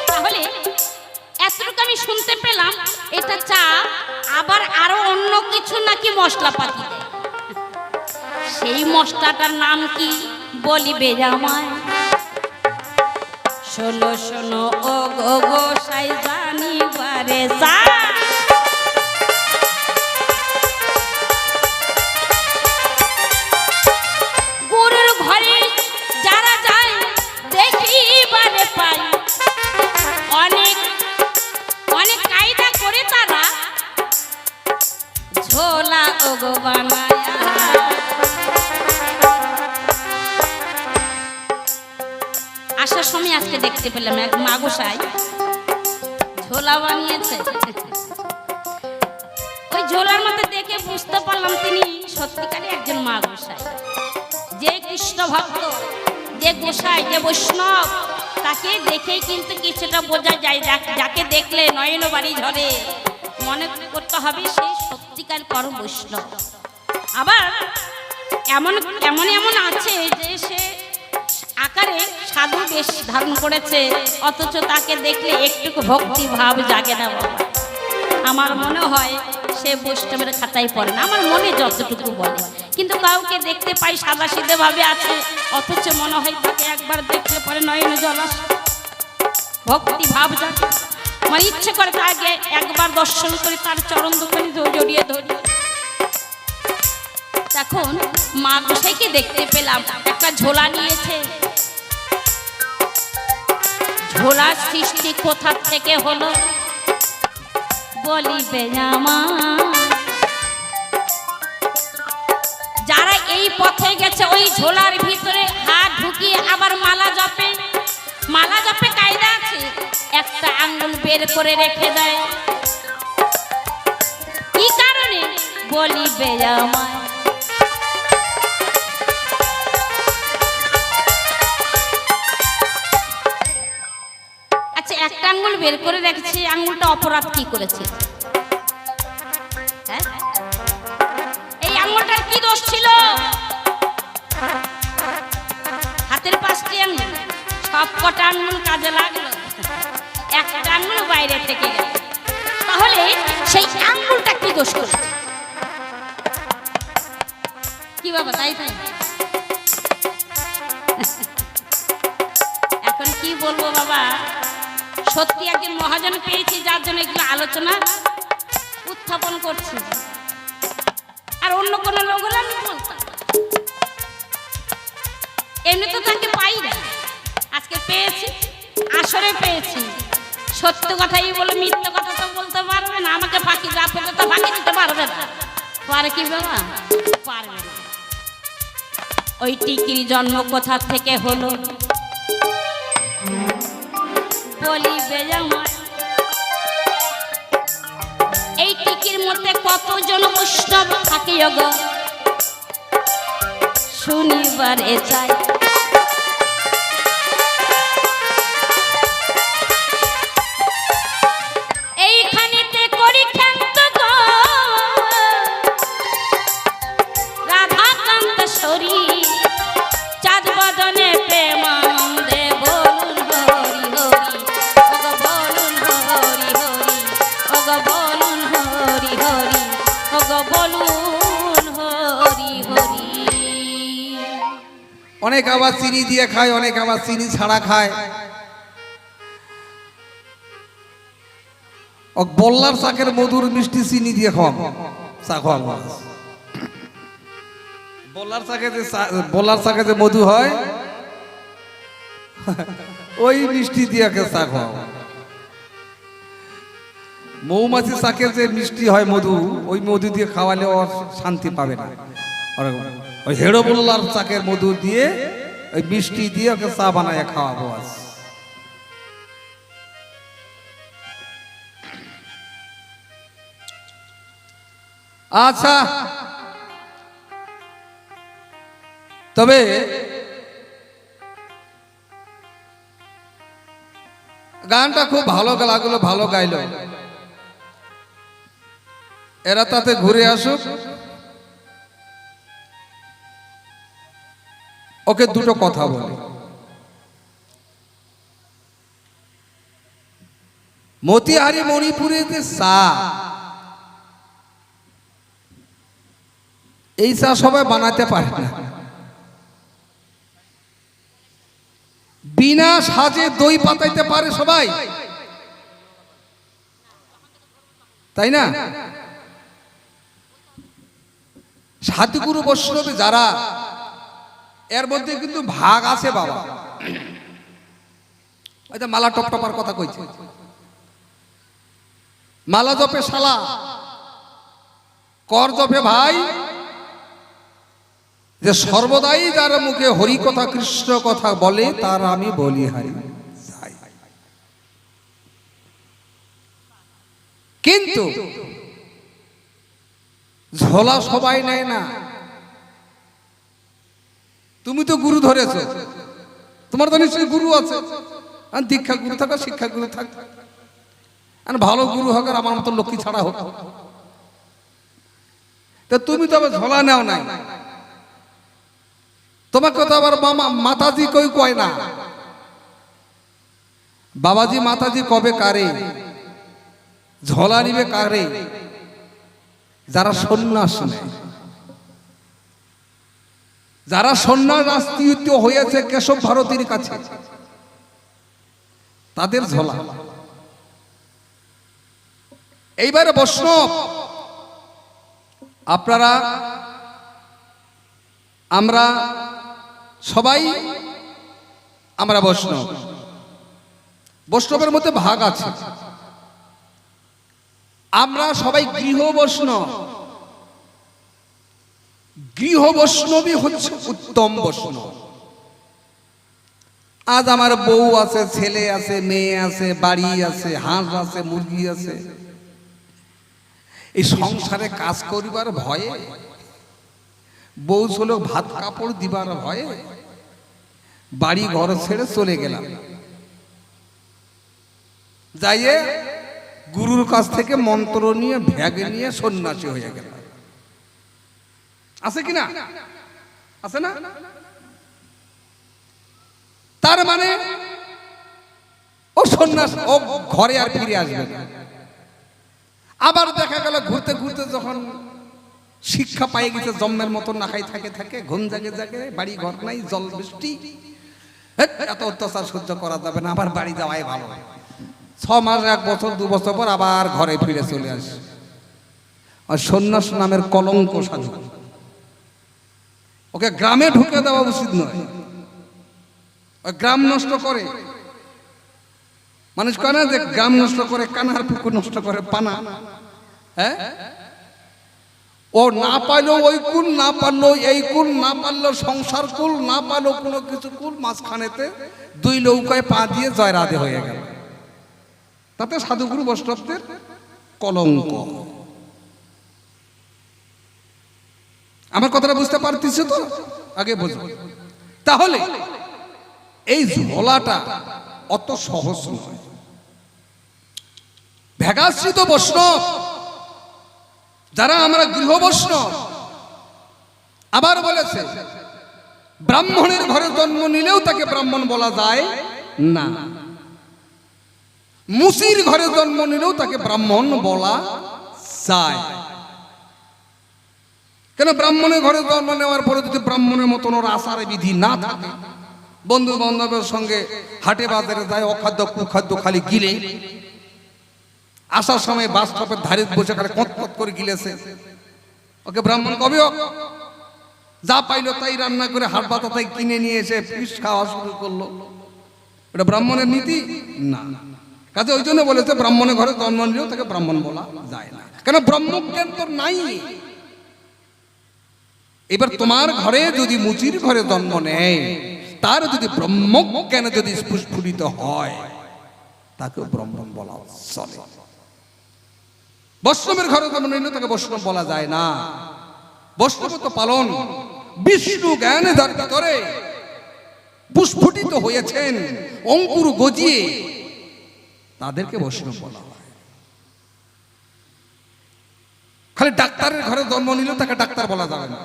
তাহলে এতটুকু আমি শুনতে পেলাম এটা চা, আবার আরো অন্য কিছু নাকি মশলাপাতি দেয়। সেই মশলাটার নাম কি বলিবে আমায়? শোনো শোনো ও গো গোসাই জানিবারে চা। গুরুর ঘরে যারা যায় দেখিবারে পাই অনেক অনেক কায়দা করে তারা ঝোলা ও গো বানায়। আসার সময় আজকে দেখতে পেলাম এক মা গোসাই ঝোলা বানিয়েছে। ওই ঝোলার মধ্যে দেখে বুঝতে পারলাম তিনি সত্যিকারই একজন মা গোসাই, যে কৃষ্ণ ভক্ত, যে গোসাই, যে বৈষ্ণব, তাকে দেখেই কিন্তু কিছুটা বোঝা যায়। যাকে দেখলে নয়ন বাড়ি ঝরে মনে করতে হবে সেই সত্যিকার পরম বৈষ্ণব। আবার এমন এমন এমন আছে যে সে আকারে সাধু বেশ ধারণ করেছে, অথচ তাকে দেখলে একটুকু ভক্তি ভাব জাগে না বাবা। আমার মনে হয় সে বৈষ্ণবের খাতায় পড়ে না, আমার মনে যতটুকু বলে। কিন্তু কাউকে দেখতে পাই সাদা সিধে ভাবে আছে, অথচ মনে হয় তাকে একবার দেখলে পরে নয়নে জল আসে, ভক্তি ভাব জাগে। আমার ইচ্ছে করে তাকে একবার দর্শন করে তার চরণ দুখানি জড়িয়ে ধরি। এখন মা গোসাইকে দেখতে পেলাম একটা ঝোলা নিয়েছে। ঝোলার সৃষ্টি কোথা থেকে হলো বলিবে আমার? যারা এই পথে গেছে ওই ঝোলার ভিতরে হাত ঢুকিয়ে আবার মালা জপে। মালা জপে কায়দা আছে, একটা আঙ্গুল বের করে রেখে দেয়। কি কারণে বলিবে আমায়? আচ্ছা, একটা আঙ্গুল বের করে রেখেছে, আঙ্গুলটা অপরাধ কি করেছে? হ্যাঁ, এই আঙ্গুলটার কি দোষ ছিল? হাতের 5টি আঙ্গুল, সব কটা আঙ্গুল কাজে লাগলো, একটা আঙ্গুল বাইরে থেকে গেল। তাহলে সেই আঙ্গুলটা কি দোষ করেছে? কি বাবা, তাই তাই এখন কি বলবো বাবা, সত্যি একজন মহাজন পেয়েছি যার জন্য এগুলো আলোচনা উত্থাপন করছি। আর অন্য কোনো লোক হলে আমি বলতাম, এমনি তো তাকে পাই না, আজকে পেয়েছি, আসরে পেয়েছি। সত্য কথাই বলে মিথ্যে কথা তো বলতে পারবে না, আমাকে ফাঁকি যা পেতে তো ফাঁকি দিতে পারবে না। পারে কি বাবা? পারবে না। ওই টিকির জন্ম কোথা থেকে হলো বলিবে আমায়? এই টিকির মধ্যে কতজন বৈষ্ণব থাকে গো শুনিবারে চাই। এইখানেতে করি ক্ষান্ত গো রাধাকান্ত শরীর, চাঁদ বদনে প্রেমানন্দে বলুন হরি হরি, ওগো বলুন হরি হরি, ওগো অনেক আবার চিনি দিয়ে খায়, অনেক আবার চিনি ছাড়া খায়। ও বল্লার শাকের মধুর মিষ্টি চিনি দিয়ে খাওয়াবো, চা খাওয়াবো। বল্লার শাকে যে মধু হয় ওই মিষ্টি দিয়ে চা খাওয়াবো। মৌমাছি শাকের যে মিষ্টি হয় মধু, ওই মধু দিয়ে খাওয়ালে ওর শান্তি পাবে না। ওই হেড়ো বল্লার শাকের মধু দিয়ে ওই মিষ্টি দিয়ে ওকে চা বানায় খাওয়াবো। আচ্ছা, তবে গানটা খুব ভালো লাগলো, ভালো গাইলো। এরা তাতে ঘুরে আসুক। ওকে দুটো কথা বলি। মতিহারি মণিপুরে যে চা, এই চা সবাই বানাতে পারে না। বিনা সাজে দই পাতাইতে পারে সবাই, তাই না? সাধুগুরু বৈষ্ণব যারা, এর মধ্যে কিন্তু ভাগ আছে বাবা। মালা টপটপার কথা কইছে, মালা জপে শালা, কর জপে ভাই। যে সর্বদাই যার মুখে হরি কথা কৃষ্ণ কথা বলে, তার আমি বলি হারি। কিন্তু ঝোলা সবাই নেয় না। তুমি তো গুরু ধরেছ, তোমার তো নিশ্চয়ই গুরু আছে। দীক্ষা গুরু থাকা, শিক্ষা গুরু থাক, ভালো গুরু হোক, আর আমার মতো লক্ষ্মী ছাড়া হোক। তো তুমি তো আবার ঝোলা নেও নাই। তোমাকে তো আবার মাতাজি কই কয় না। বাবাজি মাতাজি কবে কারে, ঝোলা নিবে কারে? যারা সন্ন্যাস নেয়, যারা সন্ন্যাস রাষ্ট্রীয় হয়েছে কেশব ভারতীর কাছে, তাদের ঝোলা। এইবারে বৈষ্ণব আপনারা, আমরা সবাই, আমরা বৈষ্ণব। বৈষ্ণবের মধ্যে ভাগ আছে। আমরা সবাই গৃহ বৈষ্ণব। গৃহ বৈষ্ণবই হচ্ছে উত্তম বৈষ্ণব। আজ আমার বউ আছে, ছেলে আছে, মেয়ে আছে, বাড়ি আছে, হাঁস আছে, মুরগি আছে। এই সংসারে কাজ করিবার ভয়ে, বউ ছিল ভাত কাপড় দিবার ভয়ে বাড়ি ঘর ছেড়ে চলে গেলাম। যাইয়ে গুরুর কাছ থেকে মন্ত্র নিয়ে ভ্যাগে নিয়ে সন্ন্যাসী হয়ে গেল। আছে কিনা? আছে না? তার মানে ও সন্ন্যাস, ও ঘরে আর ফিরে আসবে না। আবার দেখা গেল ঘুরতে ঘুরতে যখন শিক্ষা পাই গেছে, জন্মের মতো না খাই থাকে থাকে, ঘুম জাগে জাগে, বাড়ি ঘর নাই, জল বৃষ্টি, এত অত্যাচার সহ্য করা যাবে না, আবার বাড়ি যাওয়াই ভালো। 6 মাস, 1 বছর, 2 বছর পর আবার ঘরে ফিরে চলে আসে। আর সন্ন্যাস নামের কলঙ্ক সাধু, ওকে গ্রামে ঢুকে দেওয়া উচিত নয়। ওই গ্রাম নষ্ট করে। মানুষ কয় না যে গ্রাম নষ্ট করে কানার, পুকুর নষ্ট করে পানা। হ্যাঁ, ও না পাইলো ওই কুল, না পারলো এই কুল, না পারলো সংসার কুল, না পারলো কোনো কিছু কুল, মাঝখানেতে 2 নৌকায় পা দিয়ে জয় রাধে হয়ে গেল। তাতে সাধুগুরু বৈষ্ণবদের কলঙ্ক। আমার কথাটা বুঝতে পারতেছ তো? আগে বুঝো। তাহলে এই ঝোলাটা অত সহজ নয়। ভেগাশ্রিত বৈষ্ণব যারা, আমরা গৃহ বৈষ্ণব। আবার বলেছে ব্রাহ্মণের ঘরে জন্ম নিলেও তাকে ব্রাহ্মণ বলা যায় না, মুসির ঘরে জন্ম নিলেও তাকে ব্রাহ্মণ বলা যায়। কেন ব্রাহ্মণের ঘরে জন্ম নেওয়ার পরে যদি ব্রাহ্মণের মতন ওর আচার বিধি না থাকে, বন্ধু বান্ধবের সঙ্গে হাটে বাজারে যায়, অখাদ্য কুখাদ্য খালি গিলে, আসার সময় বাস স্টপের ধারে বসে খালি কত করে গিলেছে, ওকে ব্রাহ্মণ কবে? যা পাইলো তাই রান্না করে হাট বাতা তাই কিনে নিয়ে এসে ফিস খাওয়া শুরু করলো, এটা ব্রাহ্মণের নীতি না। কাজে ওই জন্য বলেছে ব্রাহ্মণের ঘরে জন্ম নিলেও তাকে ব্রাহ্মণ বলা যায় না, কেন ব্রহ্মজ্ঞান তোর নাই। এবার তোমার ঘরে যদি মুচির ঘরে জন্ম নেয়, তার যদি ব্রহ্মজ্ঞানে যদি স্ফুটফুটিত হয়, তাকে ব্রাহ্মণ বলা চলে। বৈষ্ণবের ঘরে জন্ম নিলে তাকে বৈষ্ণব বলা যায় না। বৈষ্ণবত্ব পালন বিষ্ণু জ্ঞানে যার ভিতরে পুস্ফুটিত হয়েছেন, অঙ্কুর গজিয়ে, তাদেরকে বৈষ্ণব বলা হয়। খালি ডাক্তারের ঘরে জন্ম নিলেও তাকে ডাক্তার বলা যাবে না।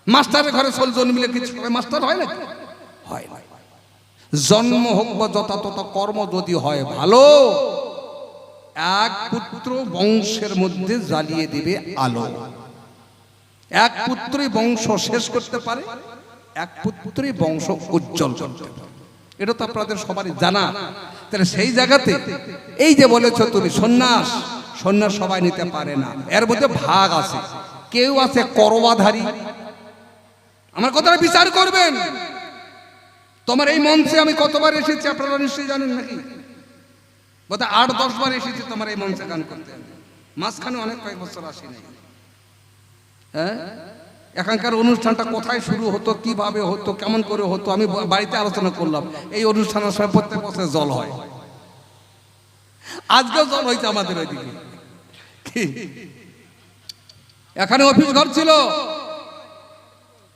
মাস্টারের ঘরে সোল জন্মিলে কিছু মাস্টার হয় না, হয় না। জন্ম হোক বা যথা তথা কর্ম যদি হয় ভালো, এক পুত্র বংশের মধ্যে জ্বালিয়ে দিবে আলো। এক পুত্রই বংশ শেষ করতে পারে, এক পুত্রই বংশ উজ্জ্বল করতে পারে, এটা তো আপনাদের সবারই জানা। তাহলে সেই জায়গাতে এই যে বলেছ তুমি সন্ন্যাস, সন্ন্যাস সবাই নিতে পারে না, এর মধ্যে ভাগ আছে। কেউ আছে করবাধারী, আমার কথাটা বিচার করবেন। তোমার এই মঞ্চে আমি কতবার এসেছি আপনারা নিশ্চয়ই জানেন নাকি? বোধহয় 8-10 বার এসেছি তোমার এই মঞ্চে গান করতে। মাঝখানে অনেক কয়েক বছর আসি নাই। হ্যাঁ, এখানকার অনুষ্ঠানটা কোথায় শুরু হতো, কিভাবে হতো, কেমন করে হতো, আমি বাড়িতে আলোচনা করলাম। এই অনুষ্ঠানের সময় প্রত্যেক বছর জল হয়, আজকেও জল হয়েছে আমাদের ওইদিকে। এখানে অফিস ঘর ছিল,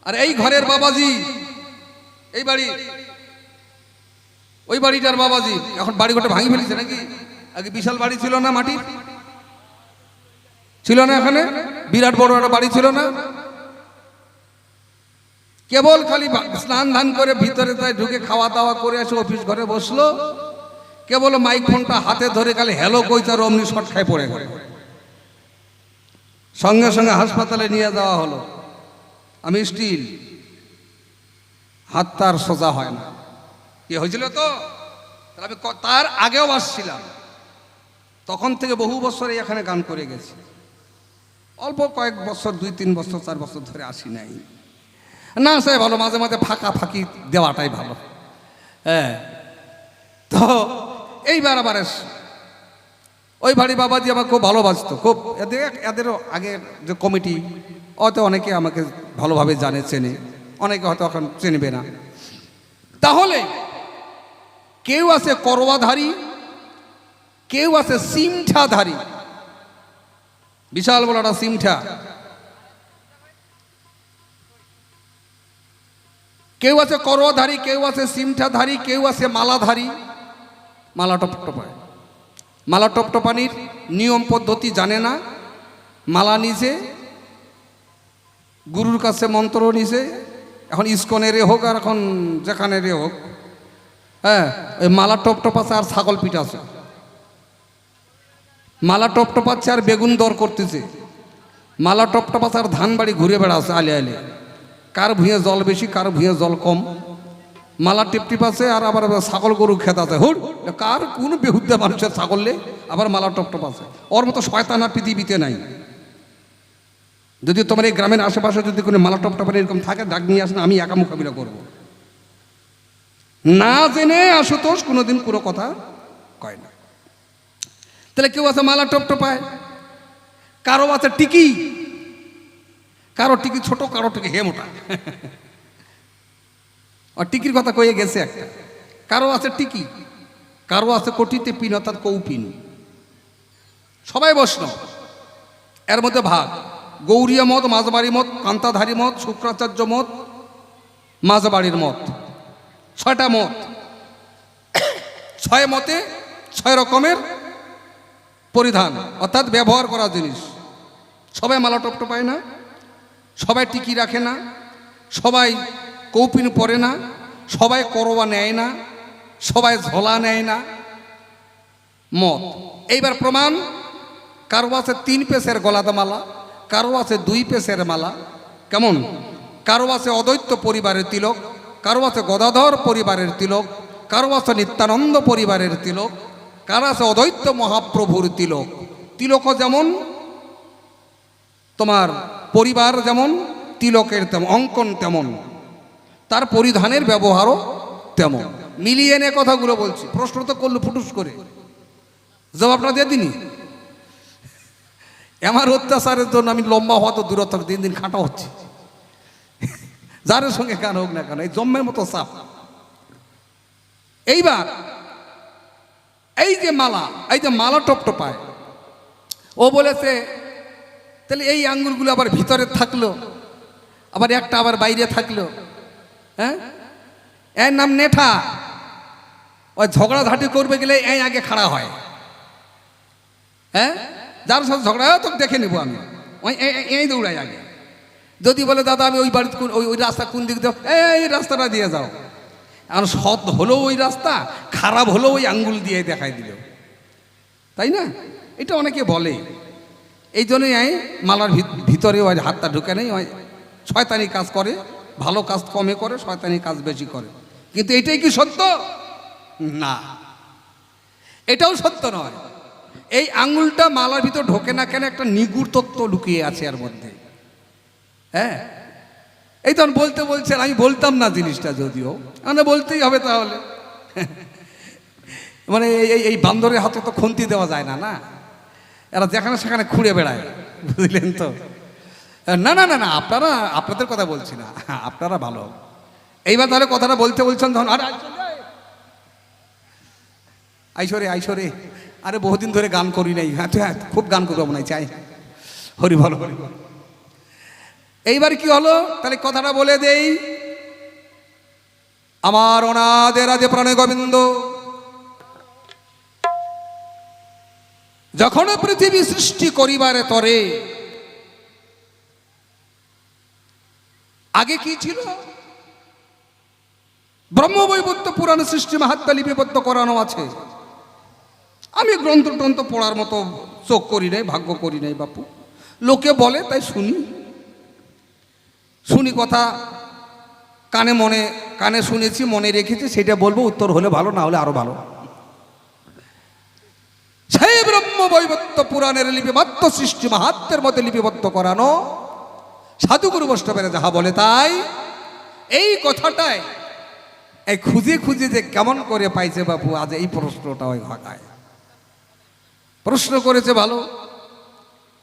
আর এই ঘরের বাবাজি, এই বাড়ি, ওই বাড়িটার বাবাজি এখন বাড়ি ঘরটা ভাঙি ফেলেছে নাকি? আগে বিশাল বাড়ি ছিল না, মাটি ছিল না, এখানে বিরাট বড় একটা বাড়ি ছিল না? কেবল খালি স্নান ধান করে ভিতরে তাই ঢুকে খাওয়া দাওয়া করে এসে অফিস ঘরে বসলো, কেবল মাইক ফোনটা হাতে ধরে খালি হ্যালো কইতে, আর অমনি শট খায় পড়ে গেল। সঙ্গে সঙ্গে হাসপাতালে নিয়ে যাওয়া হলো। আমি স্টিল, হাত তার সোজা হয় না। কি হয়েছিল তো? আমি তার আগেও আসছিলাম, তখন থেকে বহু বছর এখানে গান করে গেছি। অল্প কয়েক বছর, 2-3 বছর 4 বছর ধরে আসি নাই। না সে ভালো, মাঝে মাঝে ফাঁকা ফাঁকি দেওয়াটাই ভালো। হ্যাঁ, তো এইবার আবার ওই বাড়ি বাবাজি আমার খুব ভালোবাসতো, খুব। এদেরও আগের যে কমিটি, হয়তো অনেকে আমাকে ভালোভাবে জানে, চেনে, অনেকে হয়তো এখন চিনবে না। তাহলে কেউ আছে করবাধারী, কেউ আছে সিমঠাধারী, বিশাল বড় একটা সিমঠা। কেউ আছে করবাধারী, কেউ আছে সিমঠাধারী, কেউ আছে মালাধারী। মালা টপটপায়, মালা টপটপানির নিয়ম পদ্ধতি জানে না, মালা নিছে, গুরুর কাছে মন্ত্র নিছে, এখন ইস্কনেরে হোক আর এখন যেখানেরে হোক, হ্যাঁ, ওই মালা টপটপাচ্ছে আর ছাগল পিটাছে, মালা টপটপাচ্ছে আর বেগুন দর করতেছে, মালা টপটপাচ্ছে আর ধান বাড়ি ঘুরে বেড়াচ্ছে আলে আলে, কার ভুঁয়ে জল বেশি, কার ভুঁয়ে জল কম। মালা টিপটিপ আছে আর আবার ছাগল গরু খেত আছে। হুট, কার কোন বেহুদ্দা মানুষের ছাগললে আবার মালা টপটপ আছে। ওর মতো শয়তান আর পৃথিবীতে নাই। যদি তোমার এই গ্রামের আশেপাশে যদি কোনো মালা টপটপের এরকম থাকে, ডাক নিয়ে আসেন, আমি একা মোকাবিলা করব। না জেনে আশুতোষ কোনোদিন কোনো কথা কয় না। তাহলে কেউ আছে মালা টপটপায়, কারো আছে টিকি, কারো টিকি ছোট, কারো টিকি হে মোটা। আর টিকির কথা কয়ে গেছে একটা। কারো আছে টিকি, কারো আছে কোটিতে পিন, অর্থাৎ কৌপিন। সবাই বৈষ্ণব, এর মধ্যে ভাগ। গৌরীয় মত, মাঝবাড়ি মত, কান্তাধারী মত, শুক্রাচার্য মত, মাঝবাড়ির মত। 6টা মত। 6 মতে 6 রকমের পরিধান, অর্থাৎ ব্যবহার করা জিনিস। সবাই মালা টপটপায় না, সবাই টিকি রাখে না, সবাই কৌপিন পরে না, সবাই করবা নেয় না, সবাই ঝোলা নেয় না। মত। এইবার প্রমাণ, কারো আছে 3 পেসের গলাতে মালা, কারো আছে 2 পেসের মালা, কেমন? কারো আছে অদ্বৈত পরিবারের তিলক, কারো আছে গদাধর পরিবারের তিলক, কারো আছে নিত্যানন্দ পরিবারের তিলক, কারো আছে অদ্বৈত মহাপ্রভুর তিলক। তিলকও যেমন তোমার পরিবার যেমন, তিলকের তেমন, অঙ্কন তেমন, তার পরিধানের ব্যবহারও তেমন। মিলিয়ে এনে কথাগুলো বলছি। প্রশ্ন তো করলো ফুটুস করে, জবাব না দিয়ে দিনই। আমার অত্যাচারের জন্য আমি লম্বা হওয়া তো দূরত্ব, দিন দিন খাটা হচ্ছে। যার সঙ্গে গান হোক না কেন, এই জম্মের মতো চাপ। এইবার এই যে মালা, এই যে মালা টপটপায়, ও বলেছে তাহলে এই আঙ্গুলগুলো আবার ভিতরে থাকলো, আবার একটা আবার বাইরে থাকলো, হ্যাঁ? এর নাম নেঠা। ওই ঝগড়াঝাটি করবে গেলে এই আগে খাড়া হয়, হ্যাঁ? যার সাথে ঝগড়া হয় তোকে দেখে নিবো আমি, ওই এই দৌড়াই আগে। যদি বলে দাদা আমি ওই বাড়িতে ওই রাস্তা কোন দিক দিয়ে, এই রাস্তাটা দিয়ে যাও। এখন সৎ হলো ওই রাস্তা, খারাপ হলো ওই আঙ্গুল দিয়ে দেখাই দিল, তাই না? এটা অনেকে বলে। এই জন্যই মালার ভিতরে ওই হাতটা ঢুকে নেই, ওই শয়তানি কাজ করে, ভালো কাজ কমে করে, শয়তানি কাজ বেশি করে। কিন্তু এটাই কি সত্য? না, এটাও সত্য নয়। এই আঙ্গুলটা মালার ভিতর ঢোকে না কেন, একটা নিগুড় তত্ত্ব লুকিয়ে আছে এর মধ্যে। হ্যাঁ, এই তখন বলতে বলছেন, আমি বলতাম না জিনিসটা, যদিও মানে বলতেই হবে তাহলে। মানে এই বান্দরের হাতে তো খুন্তি দেওয়া যায় না, না? এরা যেখানে সেখানে খুঁড়ে বেড়ায়, বুঝলেন তো? না না না না, আপনাদের কথা বলছি না, আপনারা ভালো। এইবার তাহলে কথাটা বলতে বলছেন তখন, আরে আইসরে, আরে বহুদিন ধরে গান করি নাই। হ্যাঁ খুব গান করবো মনে হয়, চাই হরি বল হরি বল। এইবার কি হলো তাহলে কথাটা বলে দেই। আমার অনাদের আদে প্রাণে গোবিন্দ যখন পৃথিবী সৃষ্টি করিবারে তরে, আগে কি ছিল? ব্রহ্মবৈবর্ত পুরাণ সৃষ্টি মাহাত্ম্য লিপিবদ্ধ করানো আছে। আমি গ্রন্থ পড়ার মতো চোখ করি নাই, ভাগ্য করি নাই বাপু। লোকে বলে তাই শুনি কথা, কানে শুনেছি, মনে রেখেছি, সেটা বলবো। উত্তর হলে ভালো, না হলে আরো ভালো। সেই ব্রহ্মবৈবর্ত পুরাণের লিপিবদ্ধ সৃষ্টি মাহাত্ম্যের মধ্যে লিপিবদ্ধ করানো সাধুগুরু বৈষ্ণবেরা যাহা বলে তাই। এই কথাটাই এই খুঁজে যে কেমন করে পাইছে বাপু, আজ এই প্রশ্নটা ওই ভাগায় প্রশ্ন করেছে ভালো।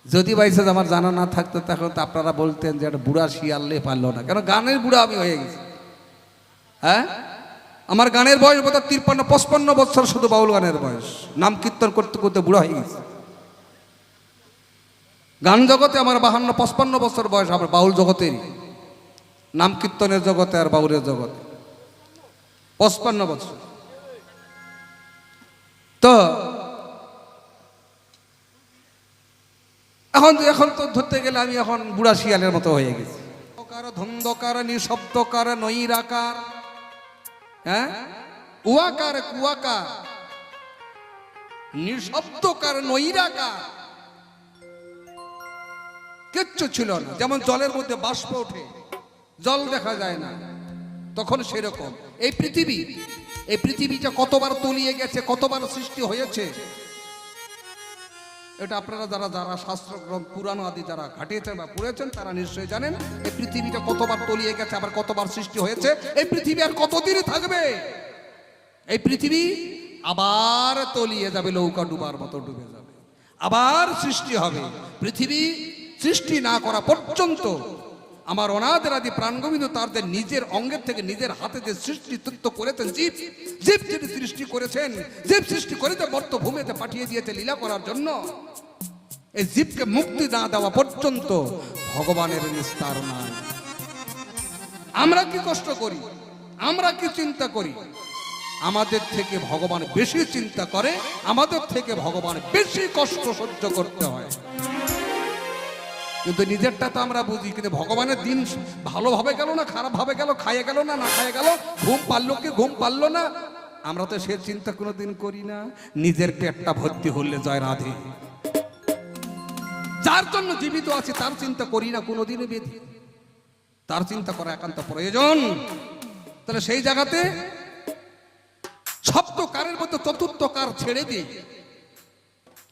যদি বাইসে আমার জানা না থাকতো তখন তো আপনারা বলতেন যে একটা বুড়া শিয়াললে পারলো না, কেন গানের বুড়া আমি হয়ে গেছি। হ্যাঁ, আমার গানের বয়স বোধ 53-55 বছর, শুধু বাউল গানের বয়স। নাম কীর্তন করতে করতে বুড়া হয়ে গেছে। গান জগতে আমার 52-55 বছর বয়স, আমার বাউল জগতেরই, নাম কীর্তনের জগতে আর বাউলের জগতে 55 বছর। তো এখন তো ধরতে গেলে আমি এখন বুড়া শিয়ালের মতো হয়ে গেছি। ধন্ধকার, নিঃশব্দকার, নৈরাকার, হ্যাঁ, উয়াকার, কুয়াকার, নিঃশব্দকার, নৈরাকার, কিচ্ছু ছিল না। যেমন জলের মধ্যে বাষ্প ওঠে, জল দেখা যায় না, তখন সেরকম এই পৃথিবীটা কতবার তলিয়ে গেছে, কতবার সৃষ্টি হয়েছে। এটা আপনারা যারা শাস্ত্র গ্রন্থ পুরাণ আদি যারা ঘাটিয়েছেন বা পড়েছেন তারা নিশ্চয়ই জানেন। এই পৃথিবীটা কতবার তলিয়ে গেছে, আবার কতবার সৃষ্টি হয়েছে। এই পৃথিবী আর কতদিন থাকবে? এই পৃথিবী আবার তলিয়ে যাবে, নৌকা ডুবার মতো ডুবে যাবে, আবার সৃষ্টি হবে। পৃথিবী সৃষ্টি না করা পর্যন্ত আমার অনাদের আদি প্রাণগোবিন্দ তাদের নিজের অঙ্গের থেকে নিজের হাতে যে সৃষ্টিত্ব করেছেন, জীব যিনি সৃষ্টি করেছেন, জীব সৃষ্টি করে মর্তভূমিতে পাঠিয়ে দিয়েছে লীলা করার জন্য। এই জীবকে মুক্তি না দেওয়া পর্যন্ত ভগবানের নিস্তার নাই। আমরা কি কষ্ট করি, আমরা কি চিন্তা করি, আমাদের থেকে ভগবান বেশি চিন্তা করে, আমাদের থেকে ভগবান বেশি কষ্ট সহ্য করতে হয়। কিন্তু নিজেরটা তো আমরা বুঝি, কিন্তু ভগবানের দিন ভালোভাবে গেল না খারাপভাবে গেল, খাইয়ে গেল না না খাইয়ে গেল, ঘুম পারলো কি ঘুম পারলো না, আমরা তো সে চিন্তা কোনোদিন করি না। নিজের পেটটা ভর্তি হলে জয় রাধে, যার জন্য জীবিত আছে তার চিন্তা করি না কোনোদিনই বেধি, তার চিন্তা করা একান্ত প্রয়োজন। তাহলে সেই জায়গাতে সপ্তকারের মধ্যে চতুর্থকার ছেড়ে দিই,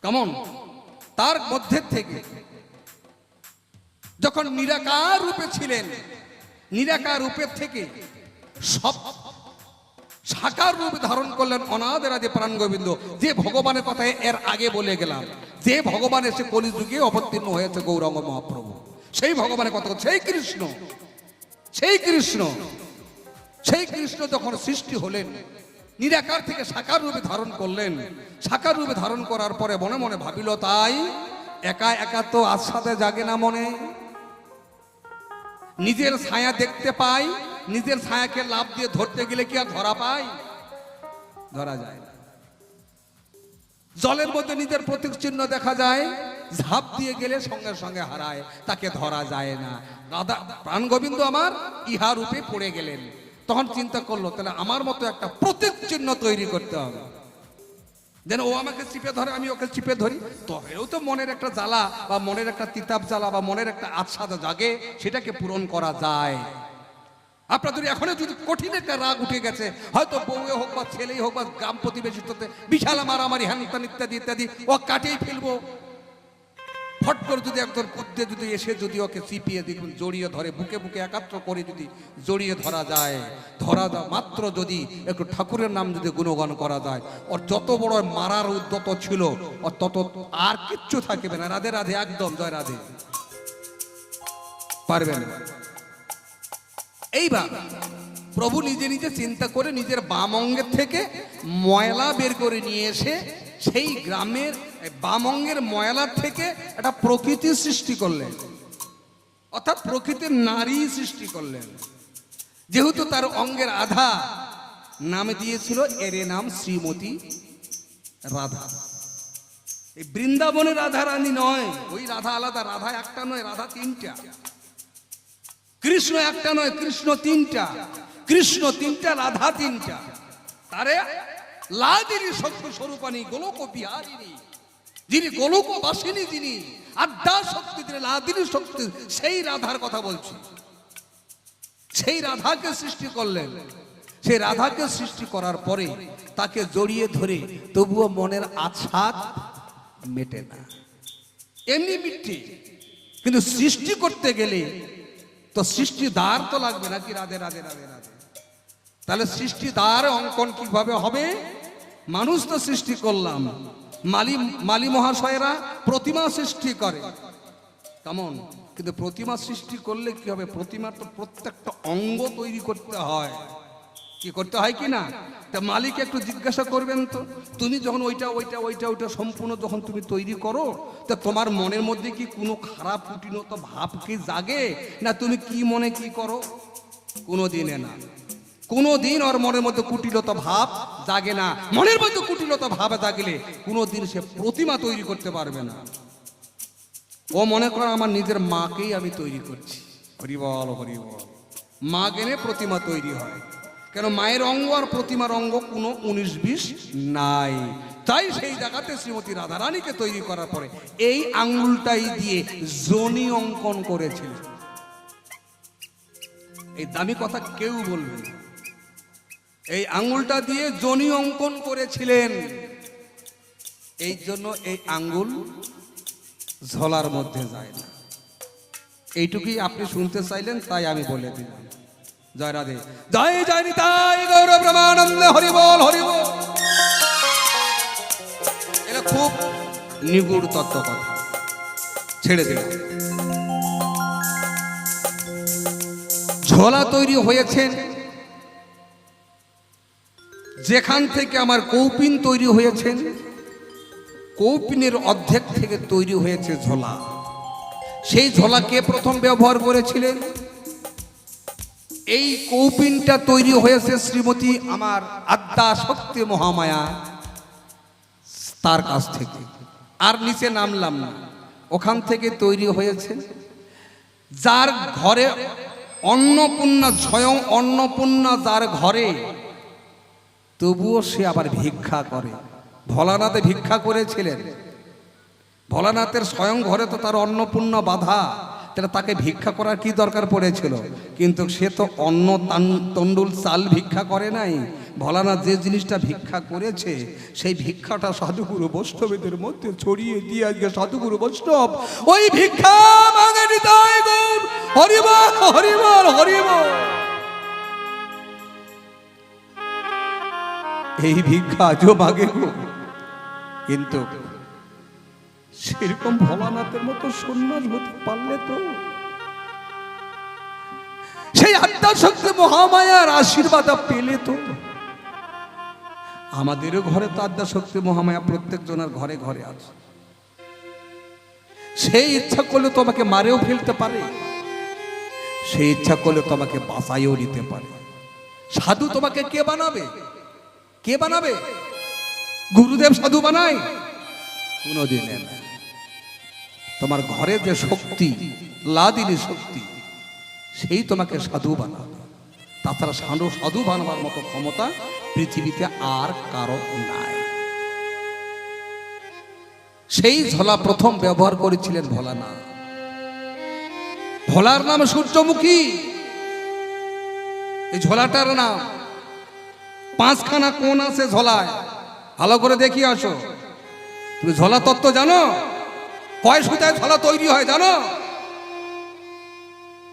কেমন তার মধ্যে থেকে যখন নিরাকার রূপে ছিলেন, নিরাকার রূপের থেকে সব সাকার রূপ ধারণ করলেন অনাদের আদি প্রাণ গোবিন্দ, যে ভগবানের কথা এর আগে বলে গেলাম, যে ভগবান এসে কলিযুগে অবতীর্ণ হয়েছে গৌরাঙ্গ মহাপ্রভু, সেই ভগবানের কথা, সেই কৃষ্ণ, সেই কৃষ্ণ, সেই কৃষ্ণ যখন সৃষ্টি হলেন, নিরাকার থেকে সাকার রূপে ধারণ করলেন। সাকার রূপে ধারণ করার পরে মনে মনে ভাবিল, তাই একা একা তো আস্বাদে জাগে না মনে, নিজের ছায়া দেখতে পাই, নিজের ছায়াকে লাভ দিয়ে ধরতে গেলে কি আর ধরা পাই? ধরা যায় না। জলের মধ্যে নিজের প্রতীক চিহ্ন দেখা যায়, ঝাঁপ দিয়ে গেলে সঙ্গে সঙ্গে হারায়, তাকে ধরা যায় না। রাধা প্রাণ গোবিন্দ আমার ইহা রূপে পড়ে গেলেন। তখন চিন্তা করলো, তাহলে আমার মতো একটা প্রতীক চিহ্ন তৈরি করতে হবে, যেন ও আমাকে চিপে ধরে, আমি ওকে চিপে ধরি। তবেও তো মনের একটা জ্বালা বা মনের একটা তিতাব জ্বালা বা মনের একটা আচ্ছাদ জাগে, সেটাকে পূরণ করা যায়। আপনাদের এখনো যদি কঠিন একটা রাগ উঠে গেছে, হয়তো বউয়ে হোক বা ছেলেই হোক বা গ্রাম প্রতিবেশীর সাথে বিশাল মারামারি হ্যান ইত্যাদি ইত্যাদি, ও কাটিয়ে ফেলবো। ফট করে যদি একজন কুদ্দে যদি এসে যদি ওকে চিপিয়ে দেখুন, জড়িয়ে ধরে, বুকে বুকে একাত্র করে যদি জড়িয়ে ধরা যায়, ধরা মাত্র যদি একটু ঠাকুরের নাম যদি গুণগান করা যায়, ওর যত বড় মারার উদ্যত ছিল ওর তত আর কিচ্ছু থাকবে না। রাধে রাধে, একদম জয় রাধে, পারবেন। এইবার প্রভু নিজে নিজে চিন্তা করে নিজের বাম অঙ্গের থেকে ময়লা বের করে নিয়ে এসে সেই গ্রামের বাম অঙ্গের ময়লার থেকে একটা প্রকৃতি সৃষ্টি করলেন, অর্থাৎ প্রকৃতির নারী সৃষ্টি করলেন। যেহেতু তার অঙ্গের আধা নাম দিয়েছিল, এর নাম শ্রীমতী রাধা। এই বৃন্দাবনের রাধা রানী নয়, ওই রাধা আলাদা, রাধা একটা নয়, রাধা তিনটা। কৃষ্ণ একটা নয়, কৃষ্ণ তিনটা, কৃষ্ণ তিনটা, রাধা তিনটা। তারে লাদিনী সত্য স্বরূপানী গোলক বিহারিণী, যিনি গোলক বাসিনী, যিনি আদ্যা শক্তি, তিনি লাদিনী শক্তি, সেই রাধার কথা বলছি। সেই রাধাকে সৃষ্টি করলেন। সেই রাধাকে সৃষ্টি করার পরে তাকে জড়িয়ে ধরে তবুও মনের আছাদ মেটে না, এমনি মিটে। কিন্তু সৃষ্টি করতে গেলে তো সৃষ্টিদার তো লাগবে নাকি? রাধে রাধে রাধে রাধে। তাহলে সৃষ্টিদার অঙ্কন কিভাবে হবে? মানুষ তো সৃষ্টি করলাম, মালি মহাশয়েরা প্রতিমা সৃষ্টি করে, কেমন? কিন্তু প্রতিমা সৃষ্টি করলে কি হবে? প্রতিমার তো প্রত্যেকটা অঙ্গ তৈরি করতে হয়, কি করতে হয় কি না? তা মালিক একটু জিজ্ঞাসা করবেন তো, তুমি যখন ওইটা ওইটা ওইটা ওইটা সম্পূর্ণ যখন তুমি তৈরি করো, তা তোমার মনের মধ্যে কি কোনো খারাপ কুটিনত ভাব কি জাগে? না তুমি কি মনে কি করো? কোনো দিনে না, কোনো দিন ওর মনের মধ্যে কুটিলতা ভাব জাগে না। মনের মধ্যে কুটিলতা ভাব জাগলে কোনো দিন সে প্রতিমা তৈরি করতে পারবে না। ও মনে করো আমার নিজের মাকেই আমি তৈরি করছি, হরিবল হরিবল, মা গেনে প্রতিমা তৈরি হয়। কেন? মায়ের অঙ্গ আর প্রতিমার অঙ্গ কোনো 19-20 নাই। তাই সেই জায়গাতে শ্রীমতী রাধারানীকে তৈরি করার পরে এই আঙ্গুলটাই দিয়ে যোনি অঙ্কন করেছিল। এই দামি কথা কেউ বলবে না। এই আঙ্গুলটা দিয়ে যোনি অঙ্কন করেছিলেন। এই জন্য এই আঙ্গুল ঝোলার মধ্যে যায় না। এইটুকুই আপনি শুনতে চাইলেন, তাই আমি বলে দিলাম। জয় রাধে, জয় জয় নিতাই গৌর ব্রহ্মানন্দে, হরি বল হরি বল। এটা খুব নিগুড় তত্ত্ব কথা, ছেড়ে দিলাম। ঝোলা তৈরি হয়েছেন যেখান থেকে আমার কৌপিন তৈরি হয়েছেন, কৌপিনের অর্ধেক থেকে তৈরি হয়েছে ঝোলা। সেই ঝোলাকে প্রথম ব্যবহার করেছিলেন। এই কৌপিনটা তৈরি হয়েছে শ্রীমতী আমার আদ্যা শক্তি মহামায়া, তার কাছ থেকে। আর নিচে নামলাম না, ওখান থেকে তৈরি হয়েছে। যার ঘরে অন্নপূর্ণা, স্বয়ং অন্নপূর্ণা যার ঘরে, তবুও সে আবার ভিক্ষা করে। ভোলানাথে ভিক্ষা করেছিলেন, ভোলানাথের স্বয়ং ঘরে তো তার অন্নপূর্ণ বাধা, তাহলে তাকে ভিক্ষা করার কি দরকার পড়েছিল? কিন্তু সে তো অন্ন তণ্ডুল চাল ভিক্ষা করে নাই। ভোলানাথ যে জিনিসটা ভিক্ষা করেছে সেই ভিক্ষাটা সাধুগুরু বৈষ্ণবদের মধ্যে ছড়িয়ে দিয়ে আজকে সাধুগুরু বৈষ্ণব ওই ভিক্ষা মাগে নিতাই গৌর। হরিবল হরিবল হরিবল। এই ভিক্ষা আজও মাগে গো, কিন্তু সেরকম ভোলানাথের মতো সন্ন্যাস হতে পারলে তো সেই আত্মা শক্তি মহামায়ার আশীর্বাদ পেলে তো। আমাদেরও ঘরে তো আদ্যা শক্তি মহামায়া প্রত্যেক জনের ঘরে ঘরে আছে। সেই ইচ্ছা করলে তোমাকে মারেও ফেলতে পারে, সেই ইচ্ছা করলে তোমাকে বাঁচাইও নিতে পারে। সাধু তোমাকে কে বানাবে? কে বানাবে? গুরুদেব সাধু বানায় কোনদিন না। তোমার ঘরে যে শক্তি, লাদিনী শক্তি, সেই তোমাকে সাধু বানাবে। তাছাড়া সাধু বানাবার মতো ক্ষমতা পৃথিবীতে আর কারো নাই। সেই ঝোলা প্রথম ব্যবহার করেছিলেন ভোলানাথ। ভোলার নাম সূর্যমুখী, এই ঝোলাটার নাম। 5খানা কোণ আছে ঝোলায়, ভালো করে দেখিয়ে আসো। তুমি ঝোলা তত্ত্ব জানো? কয় সুতায় ঝোলা তৈরি হয় জানো?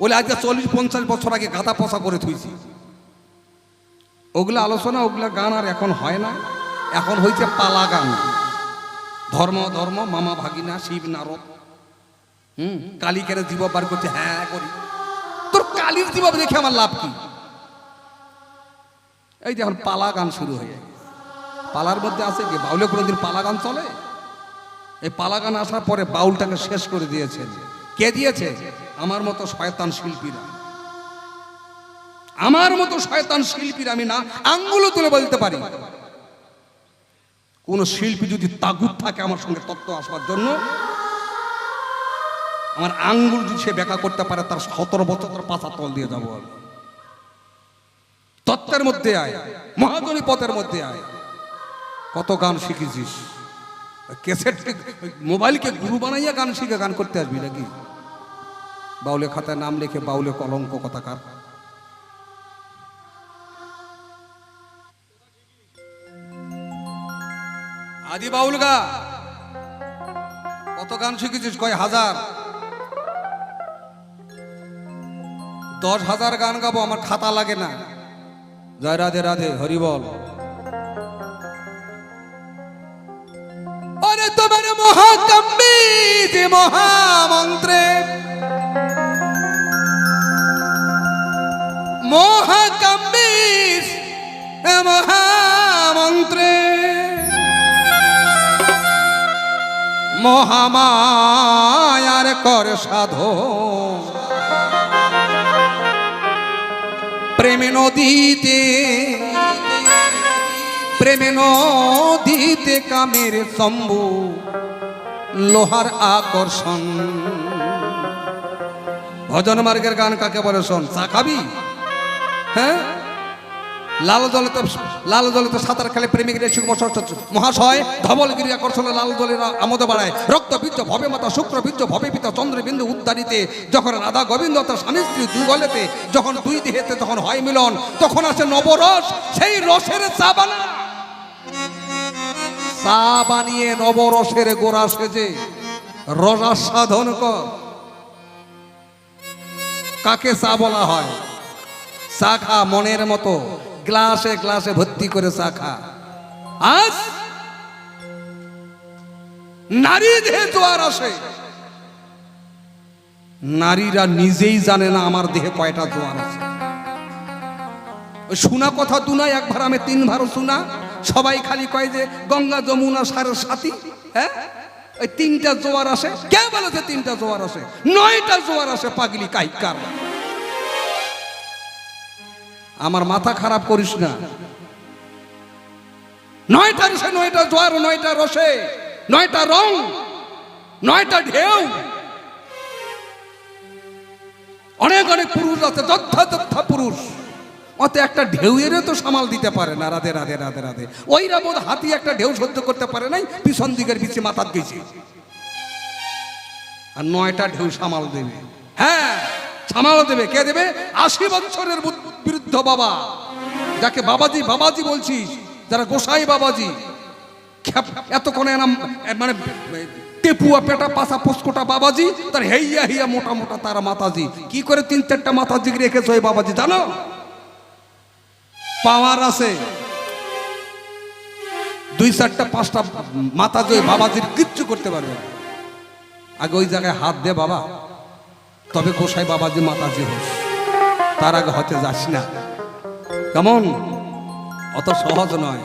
বলে আজকে 40-50 বছর আগে গাদা পচা করে থুইছি। ওগুলা আলোচনা, ওগুলা গান আর এখন হয় না। এখন হয়েছে পালা গান। ধর্ম ধর্ম মামা ভাগিনা শিব নারদ, কালীকের জীব বার করছে। হ্যাঁ করি, তোর কালীর জীব দেখে আমার লাভ কি? এই যে এখন পালা গান শুরু হয়ে গেছে। পালার মধ্যে আছে কি? বাউলে কোনোদিন পালা গান চলে? এই পালা গান আসার পরে বাউলটাকে শেষ করে দিয়েছেন। কে দিয়েছে? আমার মতো শয়তান শিল্পীরা। আমার মতো শয়তান শিল্পীরা। আমি না আঙ্গুলও তুলে বলতে পারি, কোন শিল্পী যদি তাগুত থাকে আমার সঙ্গে তত্ত্ব আসবার জন্য, আমার আঙ্গুল যদি সে ব্যাখ্যা করতে পারে, তার 17 বছর তার পাছা তল দিয়ে যাবো। তত্ত্বের মধ্যে আয়, মহাজনী পথের মধ্যে আয়। কত গান শিখেছিস? ক্যাসেট মোবাইলকে গুরু বানাইয়া গান শিখে গান করতে আসবি নাকি? বাউলে খাতায় নাম লিখে বাউলে কলঙ্ক কথাকার। আদি বাউল গা, কত গান শিখেছিস? কয় হাজার? 10,000 গান গাবো, আমার খাতা লাগে না। জয় রাধে রাধে, হরি বল। আরে তোমার মহাকাম্যে যে মহামন্ত্রে, মহাকাম্যে মহামন্ত্রে মহামায়ার কর সাধন, প্রেমে নদীতে, প্রেমে নদীতে কামের শম্ভু লোহার আকর্ষণ। ভজন মার্গের গান কাকে বলে শোন। চা খাবি? হ্যাঁ, লাল জলে তো সাঁতার খেলে প্রেমিক মহাশয়। ধবলগিরি আকর্ষণে লাল জলের আমোদ বাড়ায়। রক্ত বীর্য ভবে মাতা, শুক্র বীর্য ভবে পিতা, চন্দ্র বিন্দু উদ্দারিতে যখন রাধা গোবিন্দ তার স্বামী স্ত্রী যুগলেতে যখন দুই দেহেতে যখন হয় মিলন, তখন আসে নবরস। সেই রসের চা বানা, চা বানিয়ে নবরসের গোড়া সেজে রসাস্বাদন কর। কাকে চা বলা হয়? চা খা মনের মতো, গ্লাসে গ্লাসে ভর্তি করে চা খা। আজ নারী দেহে জোয়ার আসে, নারীরা নিজেই জানে না আমার দেহে কয়টা জোয়ার আছে। শোনা কথা দুনায়, একবার আমি 3 ভারও শোনা। সবাই খালি কয় যে গঙ্গা যমুনা সারস্বতী। হ্যাঁ, ওই 3টা জোয়ার আসে। কে বলেছে 3টা জোয়ার আসে? 9টা জোয়ার আসে। পাগলি কাইকার, আমার মাথা খারাপ করিস না। 9টা রসে, 9টা জোয়ার, 9টা রসে, 9টা রং, 9টা ঢেউ। অনেক অনেক পুরুষ আছে, যথা যথা পুরুষ। অত একটা ঢেউয়ের তো সামাল দিতে পারে না। রাধে রাধে রাধে রাধে। ওইরা বোধ হাতি একটা ঢেউ সহ্য করতে পারে নাই, পিছন দিকের পিছিয়ে মাথার গেছে। আর 9টা ঢেউ সামাল দেবে। হ্যাঁ, সামাল দেবে। কে দেবে? 80 বছরের বৃদ্ধ বাবা, যাকে বাবাজি বাবাজি বলছিস, যারা গোসাই বাবাজি, এতক্ষণে নাম মানে টেপুয়া পেটা পাশা পোস্কোটা বাবাজি, তার হেইয়া হিয়া মোটা মোটা তারা মাতাজি। কি করে 3-4টা মাতাজি রেখেছে ওই বাবাজি জানো? পাওয়ার আছে। 2-4টা 5টা মাতাজি ওই বাবাজির কিচ্ছু করতে পারবে না। আগে ওই জায়গায় হাত দে বাবা, তবে গোসাই বাবাজি মাতাজি হোস, তার আগে হতে যাস না। কেমন? অত সহজ নয়।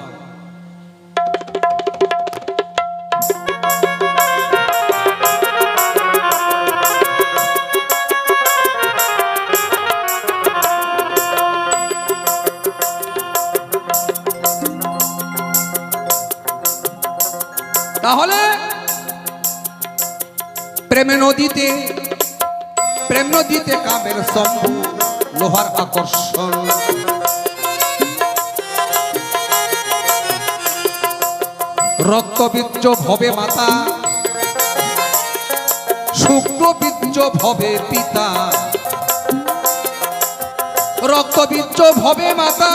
তাহলে প্রেম নদীতে কামের সম্ভু, লোহার আকর্ষণ। রক্তবীর্য ভবে মাতা, শুক্রবীর্য ভবে পিতা। রক্তবীর্য ভবে মাতা,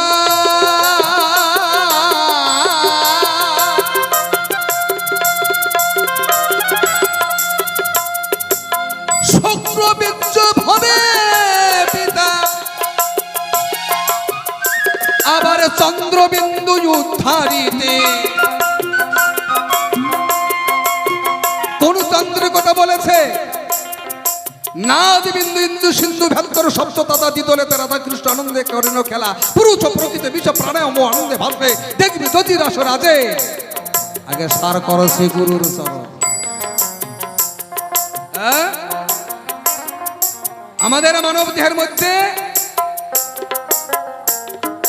শুক্রবীর্য ভবে পিতা। আবার চন্দ্রবিন্দু উদ্ধারিতে। কোন চন্দ্রের কথা বলেছে? নাদ বিন্দু ইন্দু সিন্ধু ভ্যান্তর সপ্ত দাদা দিদলেতে রাধা কৃষ্ণ আনন্দে করেন খেলা। পুরুষ প্রকৃতি বিষ প্রাণে অম আনন্দে ভাসবে, দেখবি যদি রাস রাজে। আগে সার করো শ্রী গুরুর চরণ। আমাদের মানব দেহের মধ্যে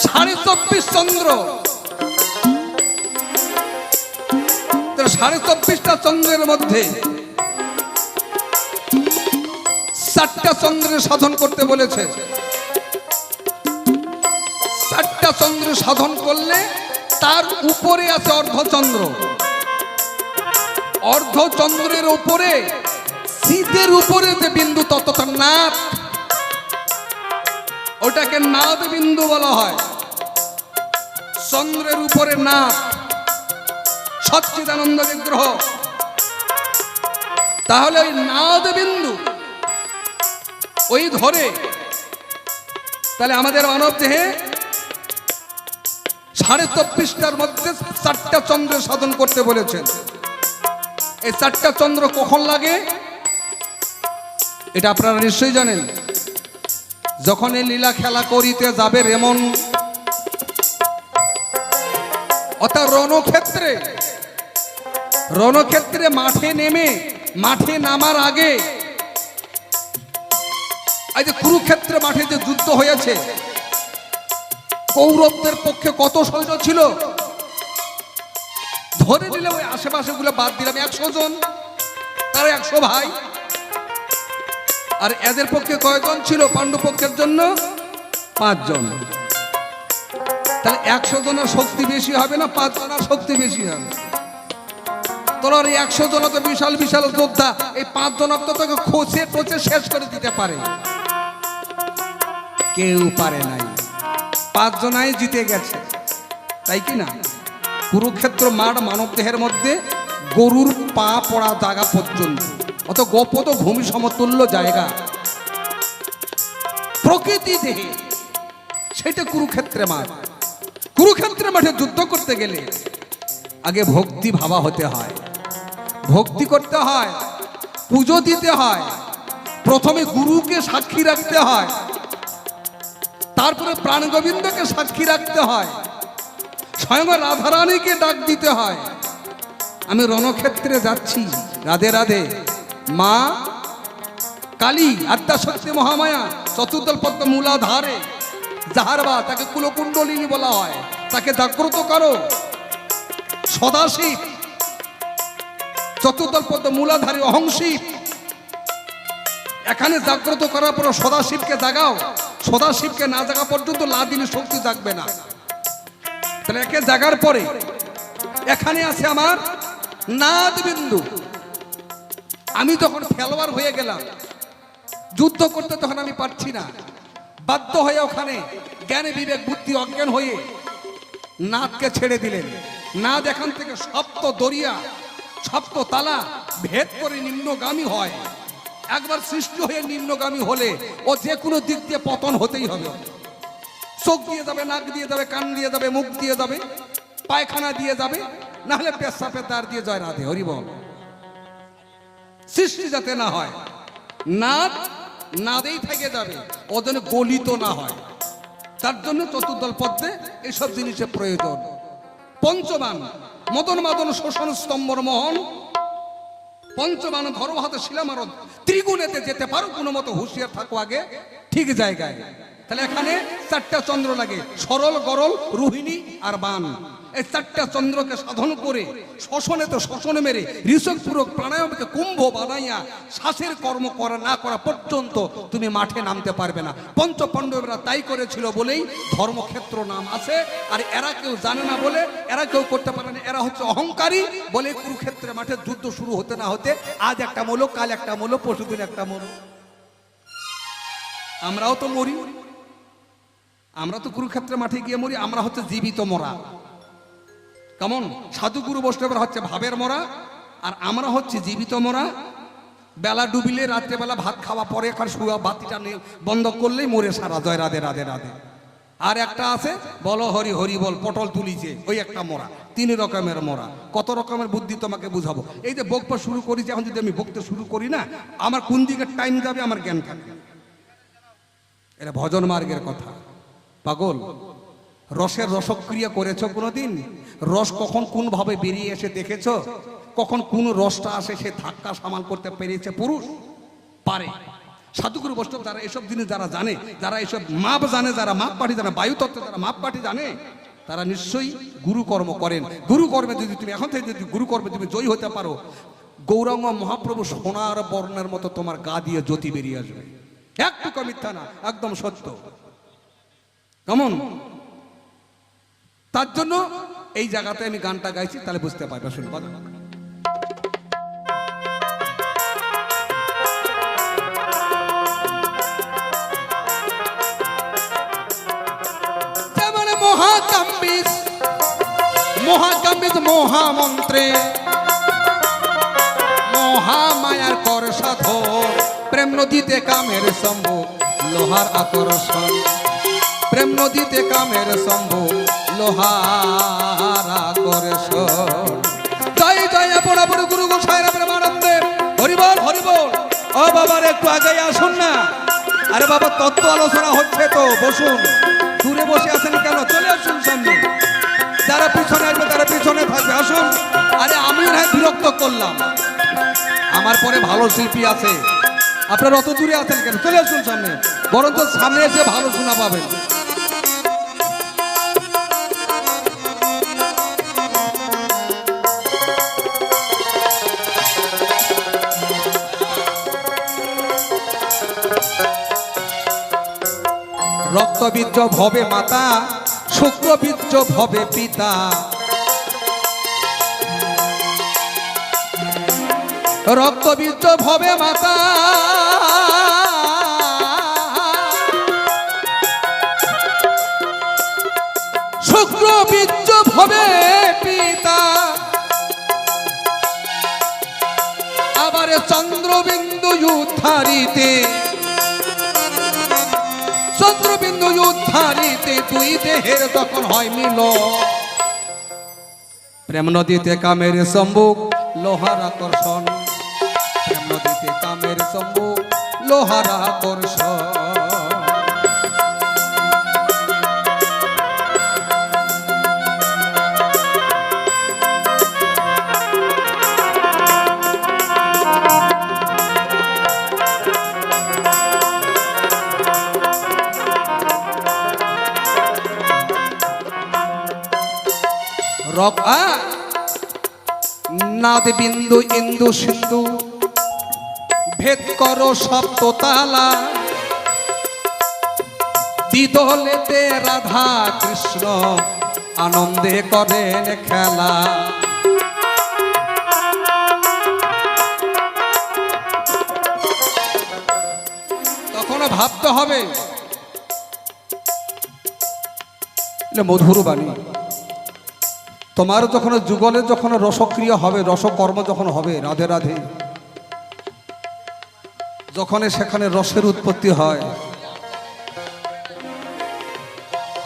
24.5 চন্দ্র। 24.5টা চন্দ্রের মধ্যে 4টা চন্দ্রের সাধন করতে বলেছে। 4টা চন্দ্রের সাধন করলে তার উপরে আছে অর্ধচন্দ্র। অর্ধচন্দ্রের উপরে শীতের উপরে যে বিন্দু ততটা নাদ, ওটাকে নাদ বিন্দু বলা হয়। চন্দ্রের উপরে নাদ, সচ্চিদানন্দ বিগ্রহ। তাহলে ওই নাদ বিন্দু ওই ধরে, তাহলে আমাদের মানব দেহে 24.5টার মধ্যে 4টা চন্দ্রের সাধন করতে বলেছেন। এই 4টা চন্দ্র কখন লাগে এটা আপনারা নিশ্চয়ই জানেন। যখন এই লীলা খেলা করিতে যাবে রেমন, অর্থাৎ রণক্ষেত্রে মাঠে নেমে, মাঠে নামার আগে, এই যে কুরুক্ষেত্রে মাঠে যে যুদ্ধ হয়েছে, কৌরবদের পক্ষে কত সৈন্য ছিল ধরে নিলে ওই আশেপাশে গুলো বাদ দিলাম 100 জন, তারা 100 ভাই। আর এদের পক্ষে কয়জন ছিল? পাণ্ডু পক্ষের জন্য 5 জন। তাহলে 100 জনের শক্তি বেশি হবে না 5 জনের শক্তি বেশি হবে? তোর 100 জন তো বিশাল বিশাল যোদ্ধা, এই 5 জন তো তোকে খোঁচে টোচে শেষ করে দিতে পারে? কেউ পারে নাই। 5 জনাই জিতে গেছে, তাই কি না? কুরুক্ষেত্র মাঠ মানব দেহের মধ্যে গরুর পা পড়া জায়গা পর্যন্ত, অত গোপত ভূমি সমতুল্য জায়গা প্রকৃতি দেহে, সেটা কুরুক্ষেত্রে মাঠ। কুরুক্ষেত্রে মাঠে যুদ্ধ করতে গেলে আগে ভক্তি ভাবা হতে হয়, ভক্তি করতে হয়, পুজো দিতে হয়। প্রথমে গুরুকে সাক্ষী রাখতে হয়, তারপরে প্রাণ গোবিন্দকে সাক্ষী রাখতে হয়, স্বয়ং রাধারানীকে ডাক দিতে হয়। আমি রণক্ষেত্রে যাচ্ছি, রাধে রাধে। মা কালী আদ্যাশক্তি মহামায়া চতুর্দল পদ্ম মূলাধারে যাহার বা, তাকে কুলকুণ্ডলিনী বলা হয়, তাকে জাগ্রত করো। সদাশিব চতুর্দল পদ্ম মূলাধারী অহংশিব, এখানে জাগ্রত করার পর সদাশিবকে জাগাও। সদাশিবকে না জাগা পর্যন্ত লাদিনী শক্তি জাগবে না। তাহলে একে জাগার পরে এখানে আছে আমার নাদ বিন্দু। আমি তখন খেলোয়াড় হয়ে গেলাম, যুদ্ধ করতে তখন আমি পারছি না, বাধ্য হয়ে ওখানে জ্ঞানে বিবেক বুদ্ধি অজ্ঞান হয়ে নাদকে ছেড়ে দিলেন। নাদ এখান থেকে সপ্ত দরিয়া সপ্ত তালা ভেদ করে নিম্নগামী হয়। একবার সৃষ্টি হয়ে নিম্নগামী হলে ও যে কোনো দিক দিয়ে পতন হতেই হবে। চোখ দিয়ে যাবে, নাক দিয়ে যাবে, কান দিয়ে যাবে, মুখ দিয়ে যাবে, পায়খানা দিয়ে যাবে, নাহলে পেশাপের দ্বার দিয়ে জয় রাধে হরি বল। সৃষ্টি যাতে না হয়, নাদ নাদেই থেকে যাবে, ও যেন গলিত না হয়, তার জন্য চতুর্দল পদ্মে এইসব জিনিসের প্রয়োজন। পঞ্চবান মদন মাদন শোষণ স্তম্ভর মোহন, পঞ্চবান ধরো হাতে শিলামারদ, ত্রিগুণেতে যেতে পারো কোনো মতো হুঁশিয়ার থাকো আগে ঠিক জায়গায়। তাহলে এখানে চারটা চন্দ্র লাগে, সরল গরল রোহিণী আর বান। এই চারটা চন্দ্রকে সাধন করে শোষণে তো শোষণ মেরে ঋষভ পুরক প্রাণায়ামকে কুম্ভ বানাইয়া শ্বাসের কর্ম করা না করা পর্যন্ত তুমি মাঠে নামতে পারবে না। পঞ্চপাণ্ডবরা তাই করেছিল বলেই ধর্মক্ষেত্র নাম আছে। আর এরা কেউ জানে না বলে, এরা কেউ করতে পারে না, এরা হচ্ছে অহংকারী বলে কুরুক্ষেত্রের মাঠে যুদ্ধ শুরু হতে না হতে আজ একটা মলো, কাল একটা মলো, পরশুদিন একটা মলো। আমরাও তো মরি, আমরা তো কুরুক্ষেত্রের মাঠে গিয়ে মরি, আমরা হচ্ছে জীবিত মরা। কেমন? সাধুগুরু বৈষ্ণবরা হচ্ছে ভাবের মরা, আর আমরা হচ্ছে জীবিত মরা। বেলা ডুবিলে রাত্রেবেলা ভাত খাওয়া পরে এখন শুয়া বাতিটা বন্ধ করলেই মরে সারা, জয় রাধে রাধে রাধে। আর একটা আছে বলো হরি হরি বল, পটল তুলিছে, ওই একটা মরা। তিন রকমের মরা। কত রকমের বুদ্ধি তোমাকে বুঝাবো। এই যে বকবা শুরু করেছি, এখন যদি আমি বকতে শুরু করি না, আমার কোন দিকে টাইম যাবে আমার জ্ঞান থাকবে। এটা ভজন মার্গের কথা। পাগল, রসের রসক্রিয়া করেছো কোনোদিন? রস কখন কোন ভাবে বেরিয়ে এসে দেখেছো? কখন কোন রসটা আসে সে ধাক্কা সামাল করতে পেরেছে পুরুষ? পারে। সাধুগুরু বৈষ্ণব যারা এসব জিনিস যারা জানে, যারা এসব মাপ জানে, যারা মাপ পাঠি জানে, বায়ুতত্ত্ব যারা মাপ পাঠি জানে, তারা নিশ্চয়ই গুরুকর্ম করেন। গুরুকর্মে যদি তুমি এখন থেকে যদি গুরুকর্মে তুমি জয়ী হতে পারো, গৌরাঙ্গ মহাপ্রভু সোনার বর্ণের মতো তোমার গা দিয়ে জ্যোতি বেরিয়ে আসবে। একটুকু মিথ্যা না, একদম সত্য। কেমন? তার জন্য এই জায়গাতে আমি গানটা গাইছি, তাহলে বুঝতে পারবে। শুনবো যেমন মহাকাম্বিজ, মহাকাম্বিজ মহামন্ত্রে মহামায়ার কর সাধন, প্রেম নদীতে কামের সম্ভব লোহার আকর্ষণ, প্রেম নদীতে কামের সম্ভব লোহার আকর্ষণ। জয় জয় পড়াপুর গুরু গোসাইরা প্রেমানন্দে হরি বল হরি বল। ও বাবার একটু আগে আসুন না। আরে বাবা তত্ত্ব আলোচনা হচ্ছে তো, বসুন। দূরে বসে আছেন কেন? চলে আসুন সামনে। যারা পিছনে আসবে তারা পিছনে থাকবে, আসুন। আরে আমি না বিরক্ত করলাম, আমার পরে ভালো শিল্পী আছে, আপনারা অত দূরে আছেন কেন? চলে আসুন সামনে, বরঞ্চ সামনে এসে ভালো শোনা পাবেন। রক্তবীর্য ভবে মাতা, শুক্রবীর্য ভবে পিতা, রক্তবীর্য ভবে মাতা, শুক্রবীর্য ভবে পিতা, আবার চন্দ্রবিন্দু উদ্ধারিতে, চন্দ্রবিন্দু উদ্ধারিতে দুই দেহের তখন হয় মিল, প্রেম নদীতে কামের সম্মুখ লোহার আকর্ষণ, প্রেম নদীতে কামের সম্মুখ লোহার আকর্ষণ। নাদ বিন্দু ইন্দু সিন্ধু ভেদ করো সপ্ততালা, দ্বিদলেতে রাধা কৃষ্ণ আনন্দে করেন খেলা। হবে। মধুর বাণী, তোমার যখন যুগলে যখন রসক্রিয়া হবে, রসকর্ম যখন হবে, রাধে রাধে, যখন সেখানে রসের উৎপত্তি হয়,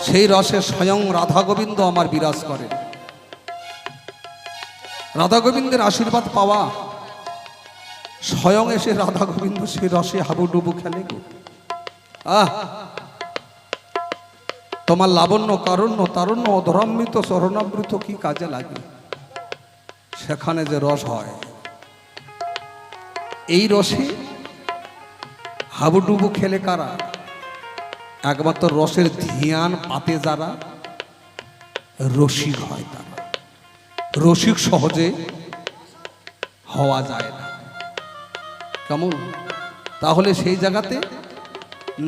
সেই রসে স্বয়ং রাধা গোবিন্দ আমার বিরাজ করে। রাধা গোবিন্দের আশীর্বাদ পাওয়া, স্বয়ং এসে রাধা গোবিন্দ সেই রসে হাবুডুবু খেলে গো। তোমার লাবণ্য, কারণ্য, তারণ্য, অধরামৃত, চরণামৃত কি কাজে লাগে? সেখানে যে রস হয়, এই রসে হাবুডুবু খেলে কারা? একমাত্র রসের ধ্যান পাতে যারা রসিক হয় তারা। রসিক সহজে হওয়া যায় না। কেমন? তাহলে সেই জায়গাতে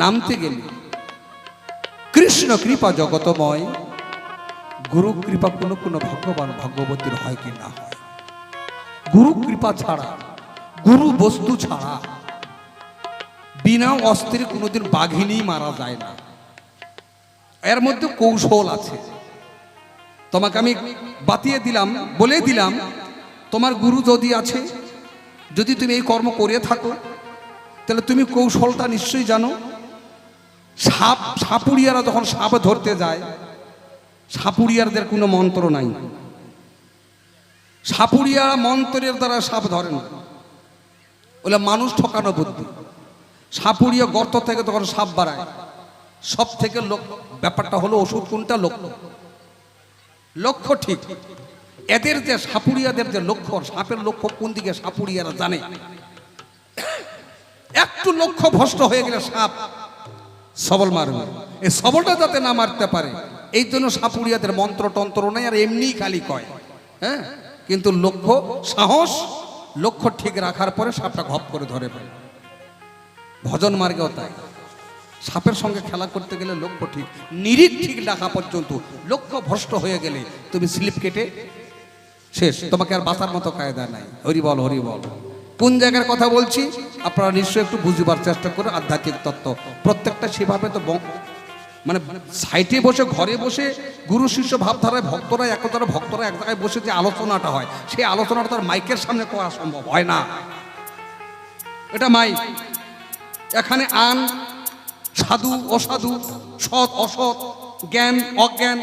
নামতে গেলে কৃষ্ণ কৃপা জগতময়, গুরু কৃপা কোনো কোনো ভগবান ভগবতীর হয় কি না হয়। গুরু কৃপা ছাড়া, গুরু বস্তু ছাড়া বিনা অস্ত্রে কোনোদিন বাঘিনী মারা যায় না। এর মধ্যে কৌশল আছে। তোমাকে আমি বাতিয়ে দিলাম, বলে দিলাম, তোমার গুরু যদি আছে, যদি তুমি এই কর্ম করে থাকো, তাহলে তুমি কৌশলটা নিশ্চয়ই জানো। সাপুড়িয়ারা যখন সাপ ধরতে যায়, সাপুড়িয়ারদের কোনো মন্ত্র নাই। সাপুড়িয়ারা মন্ত্রের দ্বারা সাপ ধরে না, ওগুলো মানুষ ঠকানো বুদ্ধি। সাপুড়িয়া গর্ত থেকে তখন সাপ বাড়ায়। সব থেকে ব্যাপারটা হলো ওষুধ কোনটা, লক্ষ্য ঠিক। এদের যে সাপুড়িয়াদের যে লক্ষ্য, সাপের লক্ষ্য কোন দিকে, সাপুড়িয়ারা জানে। একটু লক্ষ্য ভ্রষ্ট হয়ে গেলে সাপ সবল মারবে। এই সবলটা যাতে না মারতে পারে, এই জন্য সাপুড়িয়াদের মন্ত্র তন্ত্র নেই, আর এমনিই খালি কয়। হ্যাঁ, কিন্তু লক্ষ্য, সাহস, লক্ষ্য ঠিক রাখার পরে সাপটা ঘপ করে ধরে ফেলে। ভজন মার্গেও তাই। সাপের সঙ্গে খেলা করতে গেলে লক্ষ্য ঠিক, নিরিখ ঠিক রাখা পর্যন্ত। লক্ষ্য ভ্রষ্ট হয়ে গেলে তুমি স্লিপ কেটে শেষ, তোমাকে আর বাঁচার মতো কায়দা নাই। হরি বল, হরি বল। কোন জায়গার কথা বলছি আপনারা নিশ্চয়ই একটু বুঝবার চেষ্টা করে। আধ্যাত্মিক তত্ত্ব প্রত্যেকটা সেভাবে তো মানে সাইটে বসে, ঘরে বসে গুরু শিষ্য ভাবধারায় ভক্তরা একতারা, ভক্তরা এক জায়গায় বসে যে আলোচনাটা হয়, সেই আলোচনাটা তার মাইকের সামনে করা সম্ভব হয় না। এটা মাইক, এখানে আন, সাধু অসাধু, সৎ অসৎ, জ্ঞান অজ্ঞান,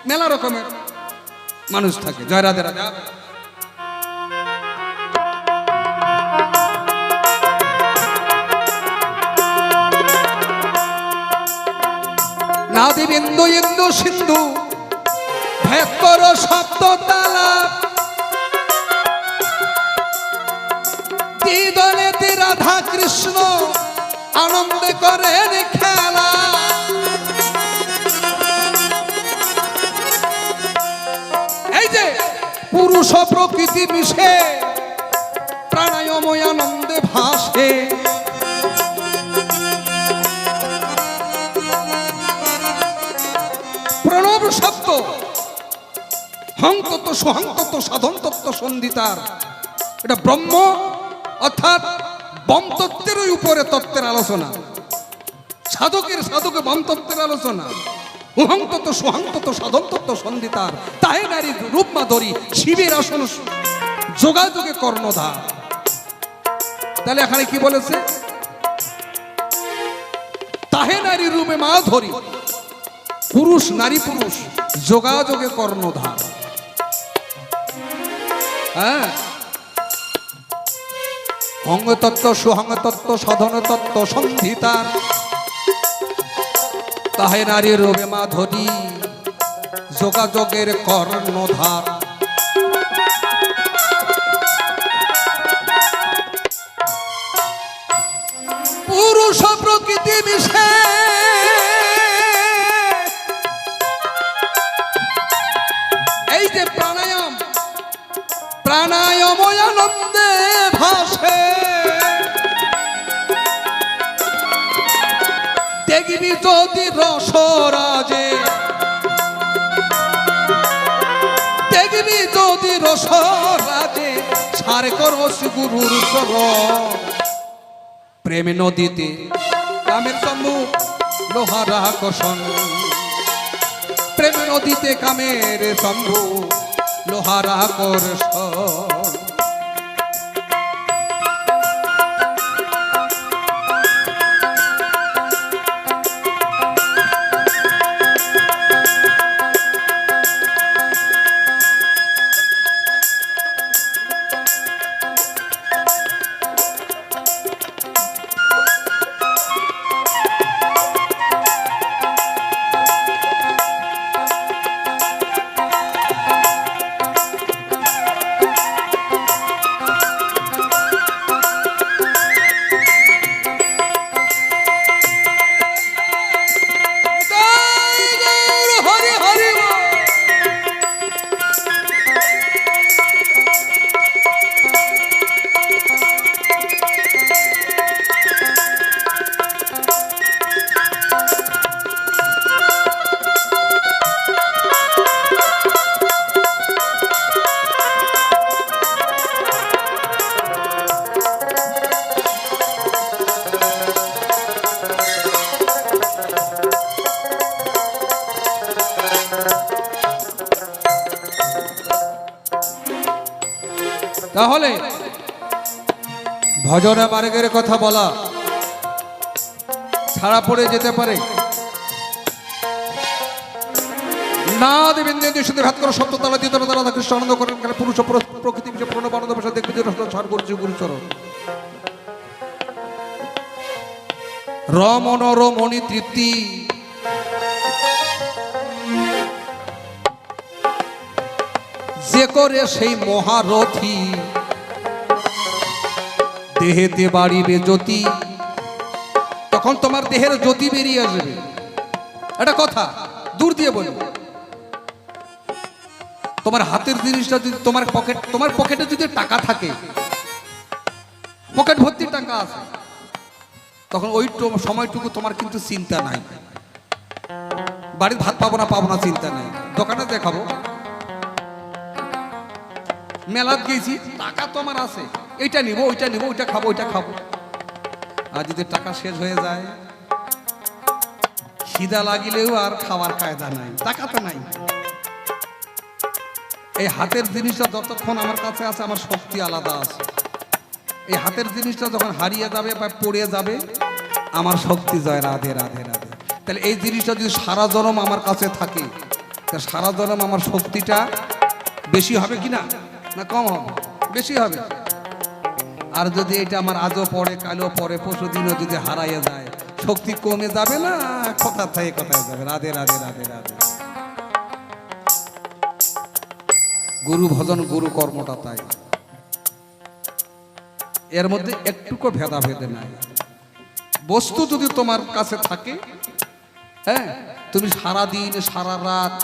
মেলা রকমের মানুষ থাকে। জয় রাধে রাধে। নাদি বিন্দু ইন্দু সিন্ধু ভেদ করো শব্দ তালা, দ্বিদলেতে রাধা কৃষ্ণ আনন্দ করেন খেলা। এই যে পুরুষ প্রকৃতি মিশে প্রাণায়াময় আনন্দে ভাসে। প্রণব শব্দ হংতত্ব, সুহংতত্ব, সাধন তত্ত্ব সন্ধিতার। এটা ব্রহ্ম অর্থাৎ বম তত্ত্বের উপরে তত্ত্বের আলোচনা। সাধকে বম তত্ত্বের আলোচনা। উহং তত্ত্ব, সুহং তত্ত্ব, সাধন তত্ত্ব সন্ধিতার। তাহে নারী রূপ মাধুরী, শিবের আসন যোগাযোগে কর্ণধার। তাহলে এখানে কি বলেছে? তাহে নারী রূপে মাধুরী, পুরুষ নারী পুরুষ যোগাযোগে কর্ণধার। হ্যাঁ, অঙ্গ তত্ত্ব, সুহং তত্ত্ব, সাধন তত্ত্ব সন্ধিতার। তাহে নারী রূপে মাধুরী, যোগাযোগের কর্ণধার। পুরুষ প্রকৃতি মিশে এই যে প্রাণায়াম, প্রাণায়াময় আনন্দে ভাসে। দেখবি যদি রসরাজে, দেখবি যদি রসরাজে, সারে করস গুরুর সর। প্রেমে নদীতে রামের সম্মুখ লোহার আকর্ষণ, প্রেম নদীতে কামের শম্ভু লোহার আকর্ষণ। হরি হরি বল। তাহলে ভজনা মার্গের কথা বলা ছাড়া পড়ে যেতে পারে। না দেবেন্দ্র সাথে ভাত করা সত্য তালা দিয়ে তারা কৃষ্ণ আনন্দ করেন পুরুষ প্রকৃতি বিষয় প্রণবানন্দ ভাষা দেখবে ছাড় করছে গুরুচরণ। রমণ রমণী তৃপ্তি যে করে সেই মহারথী, দেহেতে বাড়িবে জ্যোতি, তখন তোমার দেহের জ্যোতি বেরিয়ে আসবে। এটা কথা দূর দিয়ে বলি, তোমার হাতের জিনিসটা যদি তোমার পকেটে যদি টাকা থাকে, পকেট ভর্তি টাকা আছে, তখন ওই সময়টুকু তোমার কিন্তু চিন্তা নাই। বাড়ির ভাত পাবো না চিন্তা নাই, দোকানে দেখাবো, মেলাত গেছি টাকা তো আমার আছে, এইটা নিব ওইটা নিব, ওইটা খাবো ওইটা খাবো। আর যদি টাকা শেষ হয়ে যায়, খিদা লাগিলেও আর খাওয়ার কায়দা নাই, টাকা তো নাই। এই হাতের জিনিসটা যতক্ষণ আমার কাছে আছে, আমার শক্তি আলাদা আছে। এই হাতের জিনিসটা যখন হারিয়ে যাবে বা পড়ে যাবে, আমার শক্তি জয় রাধে রাধে রাধে। তাহলে এই জিনিসটা যদি সারা জনম আমার কাছে থাকে, তাহলে সারা জনম আমার শক্তিটা বেশি হবে কি না, না কম হবে? বেশি হবে। আর যদি এটা আমার আজও পড়ে, কালও পড়ে, পরশু দিনও যদি হারাইয়া যায়, শক্তি কমে যাবে না, কোথা থেকে কোথায় যাবে? রাধে রাধে রাধে রাধে। গুরু ভজন গুরু কর্মটা তাই, এর মধ্যে একটুকু ভেদাভেদে নাই। বস্তু যদি তোমার কাছে থাকে, হ্যাঁ, তুমি সারা দিন সারা রাত